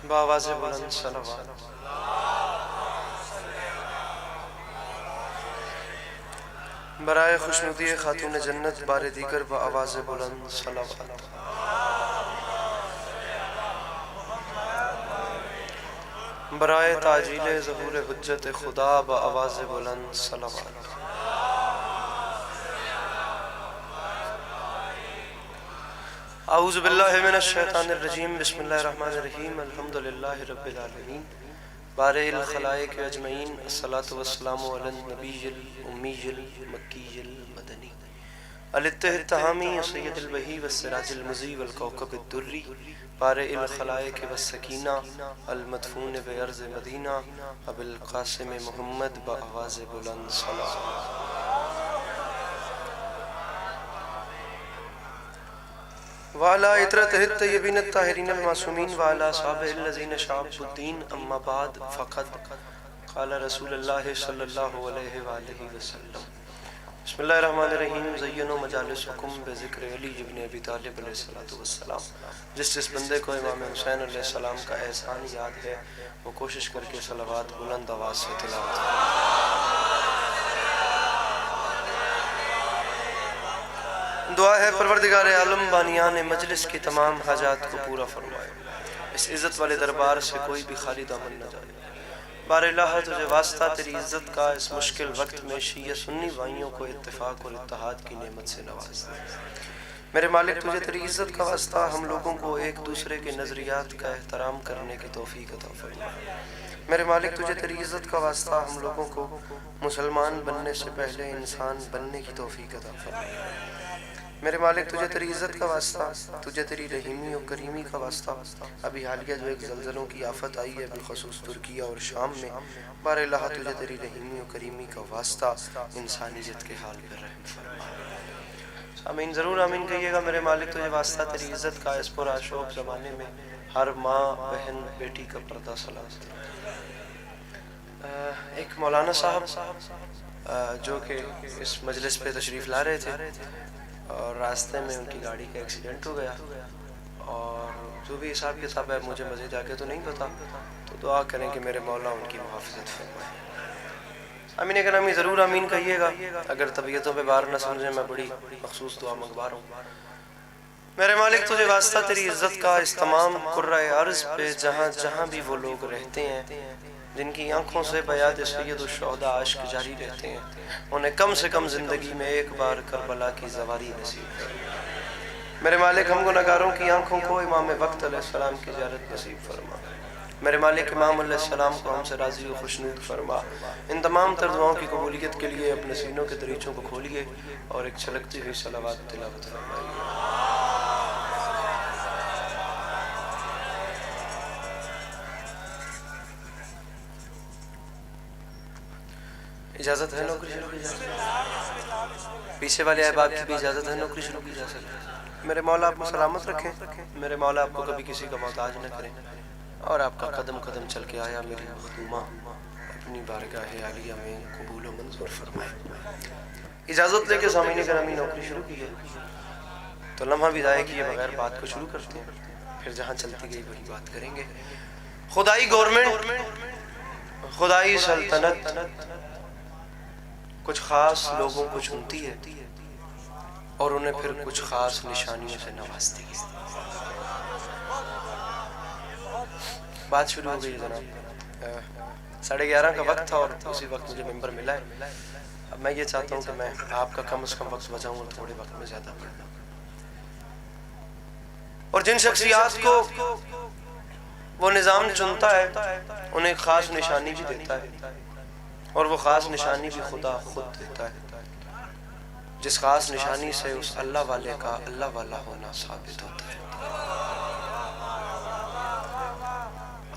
بآواز بلند صلوات۔ برائے خوشنودی خاتون جنت بار دیگر بآواز بلند صلوات۔ برائے تعجیل ظہور حجت خدا بآواز بلند صلوات۔ اعوذ باللہ من الشیطان الرجیم، بسم اللہ الرحمن الرحیم، الحمدللہ رب العالمین، بارئ الخلائق اجمعین، الصلاة والسلام علی النبی الامی المکی المدنی الاتح التہامی سید البہی والسراج المضی والکوکب الدری، بارئ الخلائق والسکینہ المدفون بعرض مدینہ ابو القاسم محمد بآواز بلند صلوات۔ وعلى عطرته الطيبين الطاهرين المعصومين وعلى أصحابه الذين شعبوا الدين، أما بعد فقد قال رسول الله صلى الله عليه وآله وسلم، بسم اللہ الرحمن الرحیم، زینوا مجالسکم بذکر علی ابن ابی طالب علیہ السلام۔ جس بندے کو امام حسین علیہ السلام کا احسان یاد ہے وہ کوشش کر کے صلوات بلند آواز سے تلاوت کرے۔ دعا ہے پروردگار عالم بانیان مجلس کی تمام حاجات کو پورا فرمائے، اس عزت والے دربار سے کوئی بھی خالی دامن نہ جائے۔ بار الہ تجھے واسطہ تیری عزت کا اس مشکل وقت میں شیعہ سنی بھائیوں کو اتفاق اور اتحاد کی نعمت سے نواز دے۔ میرے مالک تجھے تیری عزت کا واسطہ ہم لوگوں کو ایک دوسرے کے نظریات کا احترام کرنے کی توفیق عطا فرمائے۔ میرے مالک تجھے تیری عزت کا واسطہ ہم لوگوں کو مسلمان بننے سے پہلے انسان بننے کی توفیق عطا فرمائے۔ میرے مالک تجھے تیری عزت کا واسطہ، تجھے تیری رحیمی اور کریمی کا واسطہ، ابھی حالیہ جو ایک زلزلوں کی آفت آئی ہے بالخصوص ترکیہ اور شام میں، بار الہ تجھے تیری رحیمی اور کریمی کا واسطہ انسانیت کے حال پر رحم فرما۔ آمین، ضرور آمین کہیے گا۔ میرے مالک تجھے واسطہ تیری عزت کا اس پر آشوب زمانے میں ہر ماں بہن بیٹی کا پردہ سلامت۔ ایک مولانا صاحب جو کہ اس مجلس پہ تشریف لا رہے تھے اور راستے میں ان کی گاڑی کا ایکسیڈنٹ ہو گیا، اور جو بھی حساب کتاب ہے مجھے مزید آگے تو نہیں پتا، تو دعا کریں کہ میرے مولا ان کی محافظت فرمائے۔ آمین اکرامی، ضرور آمین کہیے گا۔ اگر طبیعتوں پہ بار نہ سمجھیں، میں بڑی مخصوص دعا منگوا رہا ہوں۔ میرے مالک تجھے واسطہ تیری عزت کا اس تمام قرۂ ارض پہ جہاں جہاں بھی وہ لوگ رہتے ہیں جن کی آنکھوں سے بیاد سید الشہداء عشق جاری رہتے ہیں، انہیں کم سے کم زندگی میں ایک بار کربلا کی زواری نصیب فرما۔ میرے مالک ہم گناہگاروں کی آنکھوں کو امام وقت علیہ السلام کی زیارت نصیب فرما۔ میرے مالک امام علیہ السلام کو ہم سے راضی و خوشنود فرما۔ ان تمام تر دعاؤں کی قبولیت کے لیے اپنے سینوں کے دریچوں کو کھولیے اور ایک چھلکتی ہوئی صلوات تلاوت فرمائیے۔ اجازت ہے نوکری شروع کی جا سکتی؟ پیچھے والے احباب کی بھی اجازت ہے نوکری شروع کی جا سکتی؟ میرے مولا آپ کو سلامت رکھیں، میرے مولا آپ کو کبھی کسی کا محتاج نہ کریں، اور آپ کا قدم قدم چل کے آیا میری مخدومہ اپنی بارگاہ عالیہ میں قبول و منظور فرمائے۔ اجازت لے کے سامعین گرامی نوکری شروع کی ہے تو لمحہ بھی ضائع کیے بغیر بات کو شروع کرتے ہیں، پھر جہاں چلتی گئی وہی بات کریں گے۔ خدائی گورنمنٹ، خدائی سلطنت کچھ خاص لوگوں کو چنتی ہے اور انہیں پھر کچھ خاص نشانیوں سے نوازتی ہے۔ بات شروع ہو گئی ہے جناب، 11:30 کا وقت تھا اور اسی وقت مجھے ممبر ملا ہے۔ اب میں یہ چاہتا ہوں کہ میں آپ کا کم از کم وقت بچاؤں اور تھوڑے وقت میں زیادہ پڑھ لوں، اور جن شخصیات کو وہ نظام چنتا ہے انہیں ایک خاص نشانی بھی دیتا ہے، اور وہ خاص نشانی بھی خدا خود دیتا ہے، جس خاص نشانی سے اس اللہ والے کا اللہ والا ہونا ثابت ہوتا ہے۔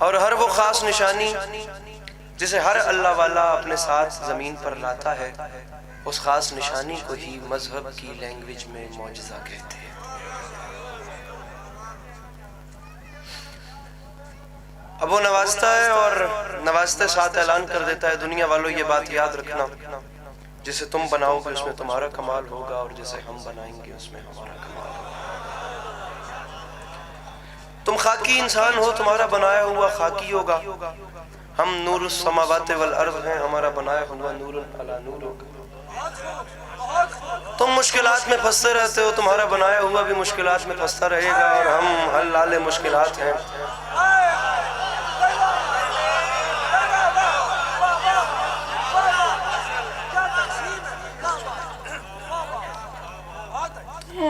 اور ہر وہ خاص نشانی جسے ہر اللہ والا اپنے ساتھ زمین پر لاتا ہے، اس خاص نشانی کو ہی مذہب کی لینگویج میں معجزہ کہتے ہیں۔ اب وہ نوازتا ہے اور نوازتے ساتھ اعلان کر دیتا ہے، دنیا والوں یہ بات یاد رکھنا، جسے تم بناؤ گے اس میں تمہارا کمال ہوگا، اور جسے ہم بنائیں گے اس میں ہمارا کمال ہوگا۔ تم خاکی انسان ہو، تمہارا بنایا ہوا خاکی ہوگا. ہم نور السماوات والارض ہیں، ہمارا بنایا ہوا نور علی نور ہوگا. تم مشکلات میں پھنستے رہتے ہو، تمہارا بنایا ہوا بھی مشکلات میں پھنستا رہے گا، اور ہم حلال مشکلات ہیں.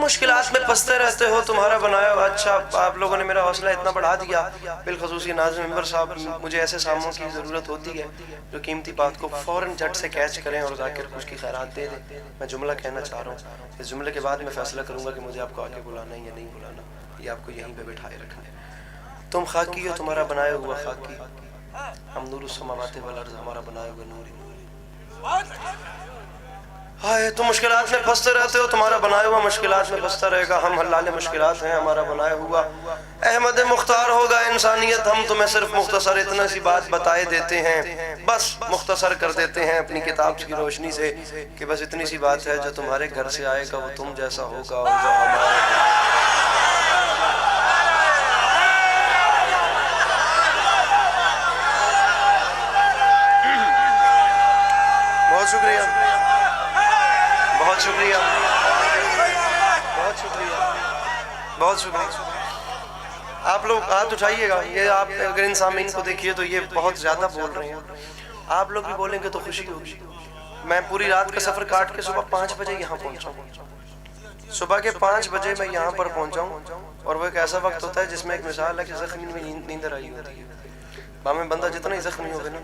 مشکلات میں پھنستے رہتے ہو، تمہارا بنایا ہوا. اچھا، آپ لوگوں نے میرا حوصلہ اتنا بڑھا دیا. بالخصوصی ناظم ممبر صاحب، مجھے ایسے ساموں کی ضرورت ہوتی ہے جو قیمتی بات کو فوراً جھٹ سے کیچ کریں اور ذاکر کو اس کی خیرات دے دیں. میں جملہ کہنا چاہ رہا ہوں، اس جملے کے بعد میں فیصلہ کروں گا کہ مجھے آپ کو آگے بلانا ہے یا نہیں بلانا، یا آپ کو یہیں پہ بٹھائے رکھنا ہے. تم خاکی ہو، تمہارا بنایا ہوا خاکی. ہم نور السماوات والارض، ہمارا بنایا ہوا نور. ہائے، تم مشکلات میں پھنستے رہتے ہو، تمہارا بنایا ہوا مشکلات میں پھنستا رہے گا. ہم حلال مشکلات ہیں، ہمارا بنایا ہوا احمد مختار ہوگا انسانیت. ہم تمہیں صرف مختصر اتنا سی بات بتائے دیتے ہیں، بس مختصر کر دیتے ہیں اپنی کتاب کی روشنی سے کہ بس اتنی سی بات ہے، جو تمہارے گھر سے آئے گا وہ تم جیسا ہوگا، اور جو ہمارے بہت شکریہ، بہت شکریہ، بہت شکریہ، بہت شکریہ. آپ لوگ ہاتھ اٹھائیے گا. یہ آپ اگر ان سامعین کو دیکھیے تو یہ بہت زیادہ بول رہے ہیں. آپ لوگ بھی بولیں گے تو خوشی ہوگی. میں پوری رات کا سفر کاٹ کے صبح 5 بجے یہاں پہنچا ہوں. صبح کے 5 بجے میں یہاں پر پہنچا ہوں، اور وہ ایک ایسا وقت ہوتا ہے جس میں ایک مثال ہے کہ زخمی میں نیندر آئی ہوتی ہے. میں بندہ جتنا ہی زخمی ہوگا نا،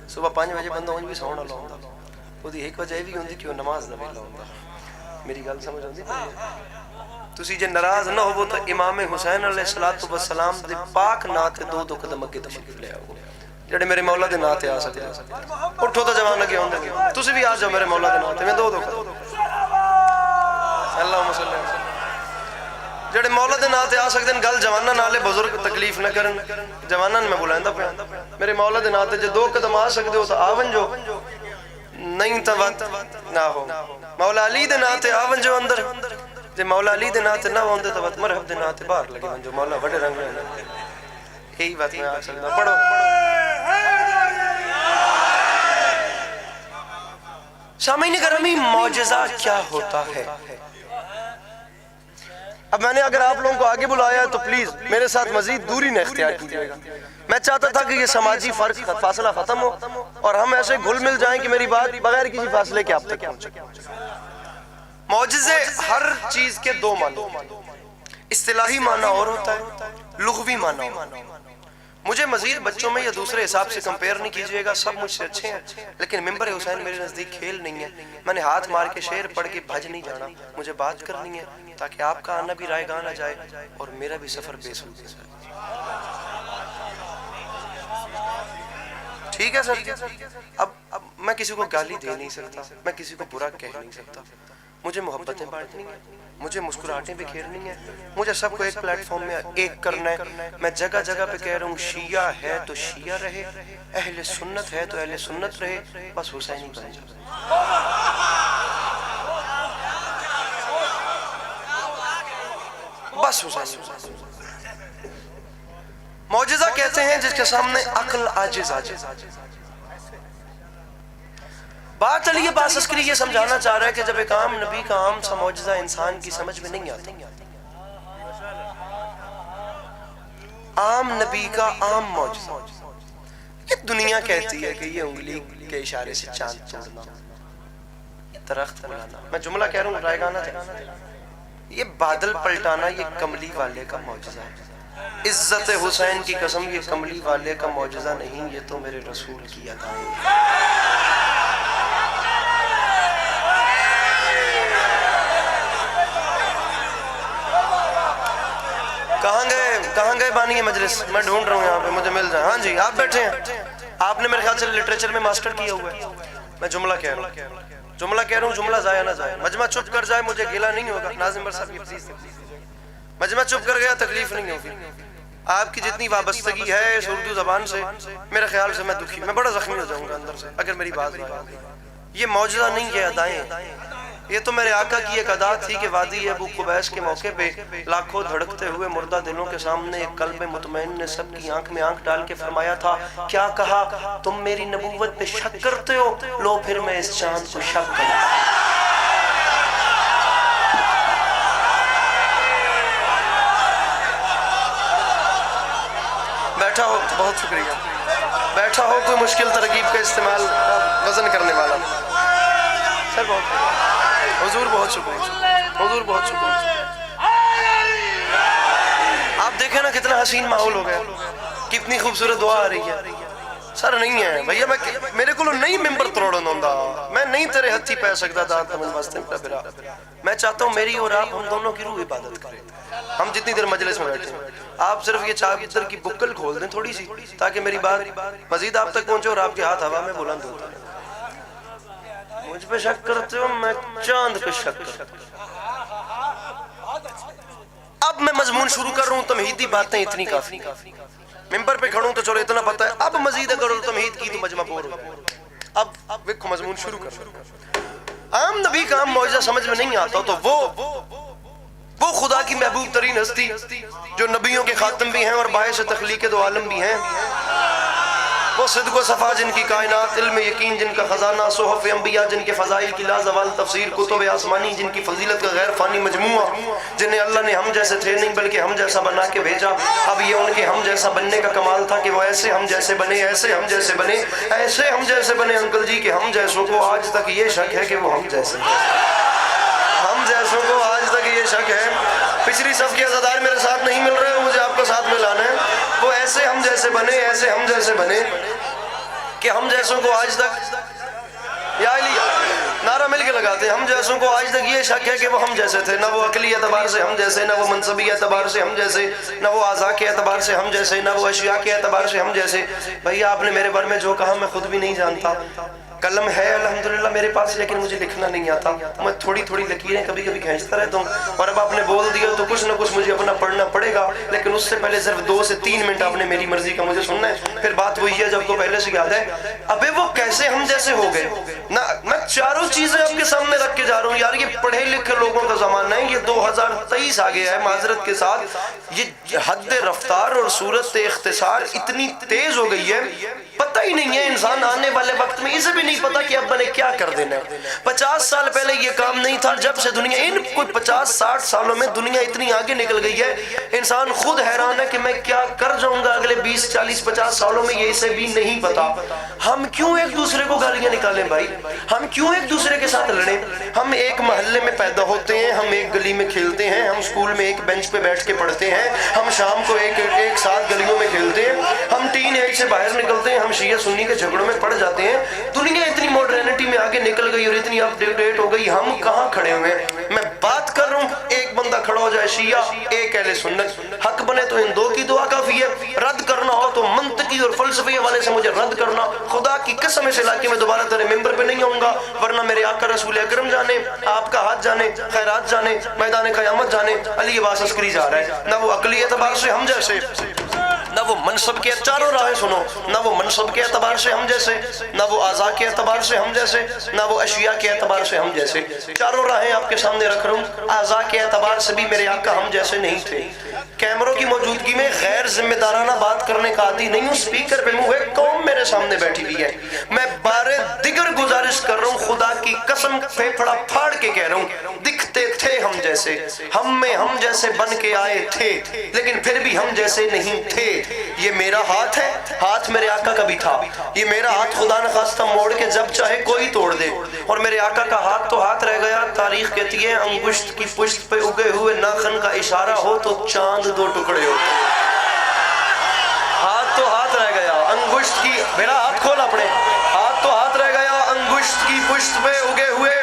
صبح 5 بجے بندہ انج بھی سونا والا ہوندا. ਉਹਦੀ ਇੱਕ ਵਜ੍ਹਾ ਇਹ ਵੀ ਹੁੰਦੀ ਕਿ ਉਹ ਨਮਾਜ਼ ਦਾ ਵੇਲਾ ਹੁੰਦਾ. ਮੇਰੀ ਗੱਲ ਸਮਝ ਆਉਂਦੀ ਪਈ? ਤੁਸੀਂ ਜੇ ਨਾਰਾਜ਼ ਨਾ ਹੋਵੋ ਤਾਂ ਇਮਾਮ ਹੁਸੈਨ ਅਲੈਹਿਸਸਲਾਤੁ ਵਸਸਲਾਮ ਦੇ ਪਾਕ ਨਾਂ ਤੇ 2 ਕਦਮ ਅੱਗੇ ਤਸ਼ਰੀਫ ਲੈ ਆਓ, ਜਿਹੜੇ ਮੇਰੇ ਮੌਲਾ ਦੇ ਨਾਂ ਤੇ ਆ ਸਕਦੇ ਆ. ਉੱਠੋ ਤਾਂ ਜਵਾਨ ਲੱਗੇ ਹੁੰਦੇ, ਤੁਸੀਂ ਵੀ ਆ ਜਾਓ ਮੇਰੇ ਮੌਲਾ ਦੇ ਨਾਂ ਤੇ. ਮੈਂ 2 ਕਦਮ ਅੱਲਾਹੁம்ம ਸੱਲੀ ਅਲੈਹ ਜਿਹੜੇ ਮੌਲਾ ਦੇ ਨਾਂ ਤੇ ਆ ਸਕਦੇ ਨੇ. ਗੱਲ ਜਵਾਨਾਂ ਨਾਲੇ ਬਜ਼ੁਰਗ ਤਕਲੀਫ ਨਾ ਕਰਨ. ਜਵਾਨਾਂ ਨੂੰ ਮੈਂ ਬੁਲਾਉਂਦਾ ਪਿਆ, ਮੇਰੇ ਮੌਲਾ ਦੇ ਨਾਂ ਤੇ ਜੇ 2 ਕਦਮ ਆ ਸਕਦੇ ਹੋ ਤਾਂ ਆਵਨ ਜੋ, نہیں تو وقت نہ ہو. مولا علی دے ناتے آون جو اندر، جے مولا علی دے ناتے نہ ہوندے تو وقت مرحب دے ناتے باہر لگے ون جو. مولا بڑے رنگ رہے ہیں. یہی بات میں آ سکتا. پڑھو. سامعین گرامی، معجزہ کیا ہوتا ہے؟ اب میں نے اگر آپ لوگوں کو آگے بلایا ہے تو پلیز میرے ساتھ مزید دوری نہ اختیار کیجیے گا. میں چاہتا تھا کہ یہ سماجی فاصلہ ختم ہو اور ہم ایسے گھل مل جائیں کہ میری بات بغیر کسی فاصلے کے آپ تک پہنچے. معجزے ہر چیز کے 2 معنی، اصطلاحی معنی اور ہوتا ہے، لغوی معنی اور. مجھے مزید بچوں میں یا دوسرے حساب سے کمپیئر نہیں کیجئے گا، سب مجھ سے اچھے ہیں، لیکن ممبر حسین میرے نزدیک کھیل نہیں ہے. میں نے ہاتھ مار کے شعر پڑھ کے بھج نہیں جانا. مجھے بات کرنی ہے تاکہ آپ کا آنا بھی رائے گاہ نہ جائے اور میرا بھی سفر بے سود ہو جائے. ٹھیک ہے سر؟ اب میں کسی کو گالی دے نہیں سکتا، میں کسی کو برا کہہ نہیں سکتا. مجھے محبتیں بانٹنی ہیں، مجھے مسکراہٹیں بکھیرنی ہیں، مجھے سب کو ایک پلیٹ فارم میں ایک کرنا ہے. میں جگہ جگہ پہ کہہ رہا ہوں شیعہ ہے تو شیعہ رہے، اہل سنت ہے تو اہل سنت رہے، بس حسینی بن جائے. بس حسینی. معجزہ کہتے ہیں جس کے سامنے عقل عاجز آ جائے. بات علی عباس عسکری یہ سمجھانا چاہ رہا ہے کہ جب ایک عام نبی کا عام سا معجزہ انسان کی سمجھ میں نہیں آتا، عام نبی کا عام معجزہ، یہ دنیا کہتی ہے کہ یہ انگلی کے اشارے سے چاند توڑنا، درخت بلانا. میں جملہ کہہ رہا ہوں، رائے گانا تھا. یہ بادل پلٹانا یہ کملی والے کا معجزہ ہے. عزت حسین کی قسم، یہ کملی والے کا معجزہ نہیں، یہ تو میرے رسول کی عطائیں ہیں. کہاں گئے بانی مجلس؟ میں ڈھونڈ رہا ہوں یہاں پہ، مجھے مل جائے. ہاں جی آپ بیٹھے ہیں. آپ نے میرے خیال سے لٹریچر میں ماسٹر کیا ہوا ہے. میں جملہ کہہ رہا ہوں، جملہ ضائع نہ جائے. مجمع چپ کر جائے مجھے گیلا نہیں ہوگا. ناظم بر صاحب یہ پلیز، مجمع چپ کر گیا تکلیف نہیں ہوگی. آپ کی جتنی وابستگی ہے اس اردو زبان سے، میرے خیال سے میں دکھی، میں بڑا زخمی ہو جاؤں گا اندر سے اگر میری بات نہ آئے. یہ معجزہ نہیں، یہ ادائیں ہیں. یہ تو میرے آقا کی ایک ادا تھی کہ وادی ابو قبیس کے موقع پہ لاکھوں دھڑکتے ہوئے مردہ دلوں کے سامنے ایک قلب مطمئن نے سب کی آنکھ میں آنکھ ڈال کے فرمایا تھا، کیا کہا؟ تم میری نبوت پہ شک کرتے ہو؟ لو پھر میں اس چاند کو شک کروں۔ بیٹھا ہو، بہت شکریہ، بیٹھا ہو کوئی مشکل ترکیب کا استعمال وزن کرنے والا سر، بہت حضور بہت شکریہ، حضور بہت شکریہ۔ آپ دیکھیں نا کتنا حسین ماحول ہو گیا، کتنی خوبصورت دعا آ رہی ہے۔ سر نہیں ہے بھیا، میرے کو نہیں ممبر تروڑن ہوندا، میں نہیں تیرے ہتھی پہ سکتا دا تمن واسطے برا۔ میں چاہتا ہوں میری اور آپ ہم دونوں کی روح عبادت کریں۔ ہم جتنی دیر مجلس میں بیٹھے ہیں آپ صرف یہ چادر کی بکل کھول دیں تھوڑی سی، تاکہ میری بات مزید آپ تک پہنچے اور آپ کے ہاتھ ہوا میں بلند ہوتا ہے۔ مجھ پہ شک کرتے ہو، میں چاند پہ شک کرتا ہوں۔ اب میں مضمون شروع کر رہا ہوں، تمہیدی باتیں اتنی کافی، ممبر پہ کھڑوں تو چلو اتنا پتہ ہے، اب مزید اگر تمہید کی تو مجمع بور ہو۔ اب ویکھو مضمون شروع کر رہا ہوں۔ عام نبی کا عام معجزہ سمجھ میں نہیں آتا تو وہ خدا کی محبوب ترین ہستی جو نبیوں کے خاتم بھی ہیں اور باعث تخلیق دو عالم بھی ہیں، وہ صدق و صفا جن کی کائنات، علم یقین جن کا خزانہ، صحف انبیاء جن کے فضائل کی لازوال تفسیر، کتب آسمانی جن کی فضیلت کا غیر فانی مجموعہ، جنہیں اللہ نے ہم جیسے تھے نہیں بلکہ ہم جیسا بنا کے بھیجا۔ اب یہ ان کے ہم جیسا بننے کا کمال تھا کہ وہ ایسے ہم جیسے بنے، ایسے ہم جیسے بنے، ایسے ہم جیسے بنے انکل جی کہ ہم جیسوں کو آج تک یہ شک ہے کہ وہ ہم جیسے ہیں، ہم جیسوں کو آج تک یہ شک ہے۔ پچھلی صف کے عزادار میرے ساتھ نہیں مل رہے، مجھے آپ کو ساتھ میں لانا ہے۔ وہ ایسے ہم جیسے بنے، ایسے ہم جیسے بنے کہ ہم جیسوں کو آج تک، یا علی نعرہ مل کے لگاتے ہیں، ہم جیسوں کو آج تک یہ شک ہے کہ وہ ہم جیسے تھے، نہ وہ عقلی اعتبار سے ہم جیسے، نہ وہ منصبی اعتبار سے ہم جیسے، نہ وہ اعضاء کے اعتبار سے ہم جیسے، نہ وہ اشیاء کے اعتبار سے ہم جیسے۔ بھیا آپ نے میرے بارے میں جو کہا میں خود بھی نہیں جانتا، قلم ہے الحمدللہ میرے پاس لیکن مجھے لکھنا نہیں آتا، میں تھوڑی تھوڑی لکیریں کبھی کبھی کھینچتا رہتا ہوں، اور اب آپ نے بول دیا تو کچھ نہ کچھ مجھے اپنا پڑھنا پڑے گا، لیکن اس سے پہلے صرف 2 سے 3 منٹ آپ نے میری مرضی کا مجھے سننا ہے۔ پھر بات وہی ہے جب کو پہلے سے یاد ہے، ابے وہ کیسے ہم جیسے ہو گئے نا، میں چاروں چیزیں آپ کے سامنے رکھ کے جا رہا ہوں یار، یہ پڑھے لکھے لوگوں کا زمانہ ہے، یہ 2023 آ گیا ہے معذرت کے ساتھ، یہ حد رفتار اور صورت اختصار اتنی تیز ہو گئی ہے، پتہ ہی نہیں ہے انسان آنے والے وقت میں اسے بھی نہیں پتا کہ اب نے کیا کر دینا ہے۔ 50 سال پہلے یہ کام نہیں تھا، جب سے دنیا ان کوئی 50-60 سالوں میں دنیا اتنی آگے نکل گئی ہے، انسان خود حیران ہے کہ میں کیا کر جاؤں گا اگلے 20-40-50 سالوں میں، یہ اسے بھی نہیں پتا۔ ہم کیوں ایک دوسرے کو گالیاں نکالیں بھائی، ہم کیوں ایک دوسرے کے ساتھ لڑیں؟ ہم ایک محلے میں پیدا ہوتے ہیں، ہم ایک گلی میں کھیلتے ہیں، ہم اسکول میں ایک بینچ پہ بیٹھ کے پڑھتے ہیں، ہم شام کو ایک ساتھ گلیوں میں کھیلتے ہیں، ہم ٹین ایج سے باہر نکلتے ہیں، ہم شیعہ سنی کے جھگڑوں میں پڑ جاتے ہیں۔ دنیا اتنی ماڈرنٹی میں آگے نکل گئی اور اتنی اپ ڈیٹ ہو گئی، ہم کہاں کھڑے ہوئے ہیں؟ میں بات کر رہا ہوں ایک بندہ کھڑا ہو جائے شیعہ، ایک اہل سنت، حق بنے تو ان 2 کی دعا کافی ہے، رد کرنا ہو تو منطقی اور فلسفی حوالے سے مجھے رد کرنا، خدا کی قسم اس علاقے میں دوبارہ تیرے ممبر پہ نہیں آؤں گا، ورنہ میرے آقا رسول اکرم جانے، آپ کا ہاتھ جانے، خیرات جانے، میدان قیامت جانے، علی عباس عسکری جا رہا ہے۔ نہ وہ عقلی اعتبار سے ہم جیسے، نہ وہ منصب کے، چاروں راہیں سنو، نہ وہ منصب کے اعتبار سے ہم جیسے، نہ وہ اعضاء کے اعتبار سے ہم جیسے، نہ وہ اشیاء کے اعتبار سے ہم جیسے، چاروں راہیں آپ کے سامنے رکھ رہا ہوں۔ اعضاء کے اعتبار سے بھی میرے آقا ہم جیسے نہیں تھے، کیمروں کی موجودگی میں غیر ذمہ دارانہ بات کرنے کا عادی نہیں ہوں، سپیکر پہ منہ ہے، قوم میرے سامنے بیٹھی ہوئی ہے، میں بارے دیگر گزارش کر رہا ہوں، خدا کی قسم پھیپھڑا پھاڑ کے کہہ رہا ہوں، دکھتے تھے ہم جیسے، ہم میں ہم جیسے بن کے آئے تھے، لیکن پھر بھی ہم جیسے نہیں تھے۔ یہ میرا ہاتھ ہے، ہاتھ میرے آقا کا بھی تھا، یہ میرا ہاتھ خدا نخواستہ موڑ کے جب چاہے کوئی توڑ دے، اور میرے آقا کا ہاتھ تو ہاتھ رہ گیا، تاریخ کہتی ہے انگشت کی پشت پہ اگے ہوئے ناخن کا اشارہ ہو تو چاند 2 ٹکڑے ہوتے ہیں۔ ہاتھ تو ہاتھ رہ گیا، انگشت کی، میرا ہاتھ کھول اپنے، ہاتھ تو ہاتھ رہ گیا، انگشت کی پشت پہ اگے ہوئے،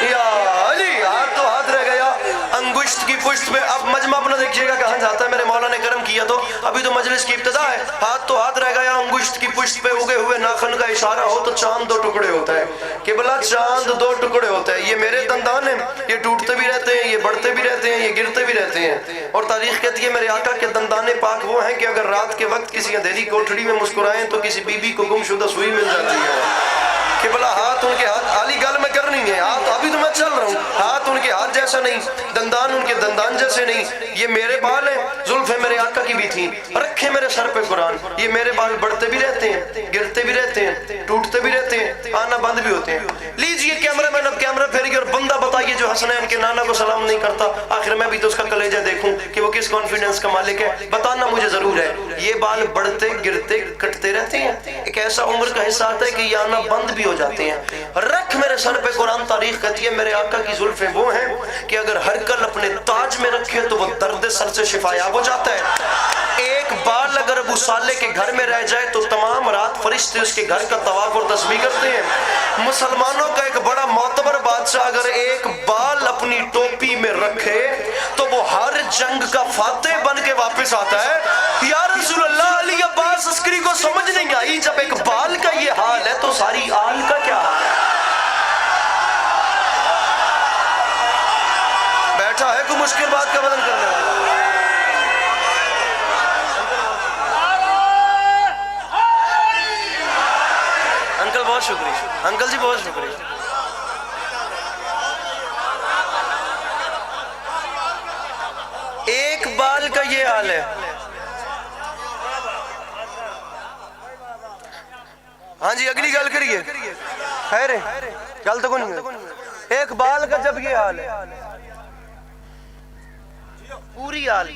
یا علی ہاتھ تو ہاتھ رہ گیا انگشت کی پشت پہ۔ اب مجمع اپنا دیکھیے گا کہاں جاتا ہے، میرے مولا نے کرم کیا تو ابھی تو مجلس کی ابتدا ہے، ہاتھ تو ہاتھ رہ گیا، انگشت کی پشت پہ اگے ہوئے ناخن کا اشارہ ہو تو چاند 2 ٹکڑے ہوتا ہے۔ قبلہ چاند 2 ٹکڑے ہوتا ہے، یہ میرے دندان ہیں، یہ ٹوٹتے بھی رہتے ہیں، یہ بڑھتے بھی رہتے ہیں، یہ گرتے بھی رہتے ہیں، اور تاریخ کہتی ہے میرے آقا کے دندان پاک وہ ہیں کہ اگر رات کے وقت کسی اندھیری کوٹھڑی میں مسکرائیں تو کسی بی بی کو گم شدہ سوئی مل جاتی ہے۔ کہ بلا ہاتھ ان کے ہاتھ عالی گل میں کرنی ہے، ہاتھ ابھی تو میں چل رہا ہوں، ہاتھ ان کے ہاتھ جیسا نہیں، دندان ان کے دندان جیسے نہیں، یہ میرے بال ہیں، زلفیں میرے آقا کی بھی تھیں، رکھے میرے سر پہ قرآن، یہ میرے بال بڑھتے بھی رہتے ہیں، گرتے بھی رہتے ہیں، ٹوٹتے بھی رہتے ہیں، آنا بند بھی ہوتے ہیں۔ لیجئے کیمرہ مین اب کیمرہ پھیر گیا اور بندہ بتائیے جو حسنین کے نانا کو سلام نہیں کرتا، آخر میں بھی تو اس کا کلیجہ دیکھوں کہ وہ کس کانفیڈنس کا مالک ہے، بتانا مجھے ضرور ہے۔ یہ بال بڑھتے گرتے کٹتے رہتے ہیں، ایک ایسا عمر کا حصہ آتا ہے کہ یہ آنا بند بھی ہو جاتے ہیں۔ رکھ میرے سر پہ قرآن، تاریخ کہتی ہے میرے آقا کی زلفیں وہ ہیں کہ اگر ہر کل اپنے تاج میں رکھے تو وہ درد سر سے شفایاب ہو جاتا ہے۔ ایک بال اگر ابو صالح کے گھر میں رہ جائے تو تمام رات فرشتے اس کے گھر کا طواف اور تسبیح کرتے ہیں۔ مسلمانوں کا ایک بڑا معتبر بادشاہ اگر ایک بال اپنی ٹوپی میں رکھے تو وہ ہر جنگ کا فاتح بن کے واپس آتا ہے۔ یا رسول اللہ، علی عباس عسکری کو سمجھ نہیں آئی جب ایک بال کا یہ حال ہے تو ساری آل کا کیا حال ہے؟ بیٹھا ہے کوئی مشکل بات کا بدل کرنے والا؟ انکل بہت شکریہ، انکل جی بہت شکریہ۔ ایک بال کا یہ حال ہے۔ ہاں جی اگلی گل کریے، خیر ہے گل تو نہیں ہے۔ ایک بال کا جب یہ حال ہے، پوری حال،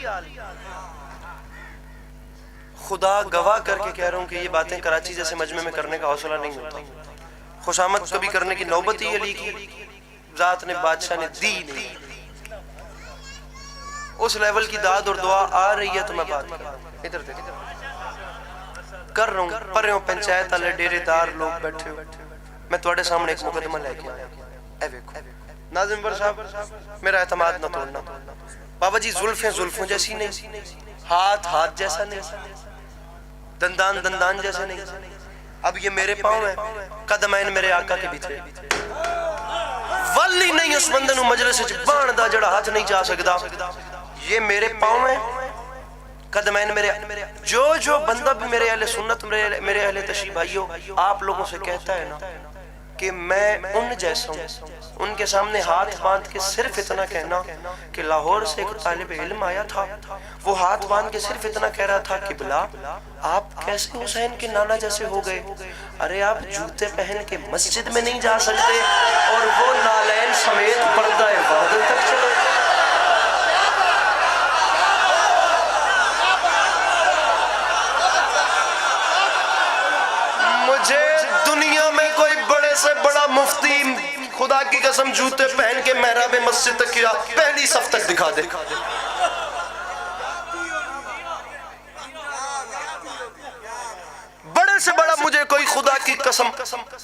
خدا گواہ کر کے کہہ رہا ہوں کہ یہ باتیں کراچی جیسے مجمع میں کرنے کا حوصلہ نہیں ہوتا۔ خوشامد کبھی کرنے کی نوبت ہی علی کی ذات نے، بادشاہ نے دی نہیں۔ اس لیول کی داد اور دعا آ رہی ہے تو میں بات ادھر دیکھ کر رہا ہوں۔ پر پنچایت والے ڈیرے دار لوگ بیٹھے ہو، میں تھوڑے سامنے ایک مقدمہ لے کے آیا۔ اے ویکھو ناظم بر صاحب، میرا اعتماد نہ توڑنا۔ بابا جی زلفیں زلفوں جیسی نہیں، ہاتھ ہاتھ جیسا نہیں، دندان دندان جیسے نہیں۔ اب یہ میرے پاؤں ہیں، قدمین میرے آقا کے بھی تھے۔ ولی نہیں اس بندے نو مجلس وچ بان دا جڑا ہاتھ نہیں جا سکدا۔ یہ میرے پاؤں ہیں، قدمین میرے۔ جو بندہ بھی میرے اہل سنت، میرے اہل تشریح بھائیوں، آپ لوگوں سے کہتا ہے نا کہ میں ان جیسا ہوں، ان کے سامنے ہاتھ باندھ کے صرف اتنا کہنا کہ لاہور سے ایک طالب علم آیا تھا، وہ ہاتھ باندھ کے صرف اتنا کہہ رہا تھا کہ بلا آپ کیسے حسین کے نانا جیسے ہو گئے؟ ارے آپ جوتے پہن کے مسجد میں نہیں جا سکتے اور وہ نالین سمیت پردہ عبادت تک چلے۔ مجھے دنیا میں کوئی بڑے سے بڑا مفتی خدا کی قسم جوتے پہن کے محراب مسجد تک کیا پہلی صف تک دکھا دے۔ بڑے سے بڑا مجھے کوئی خدا کی قسم،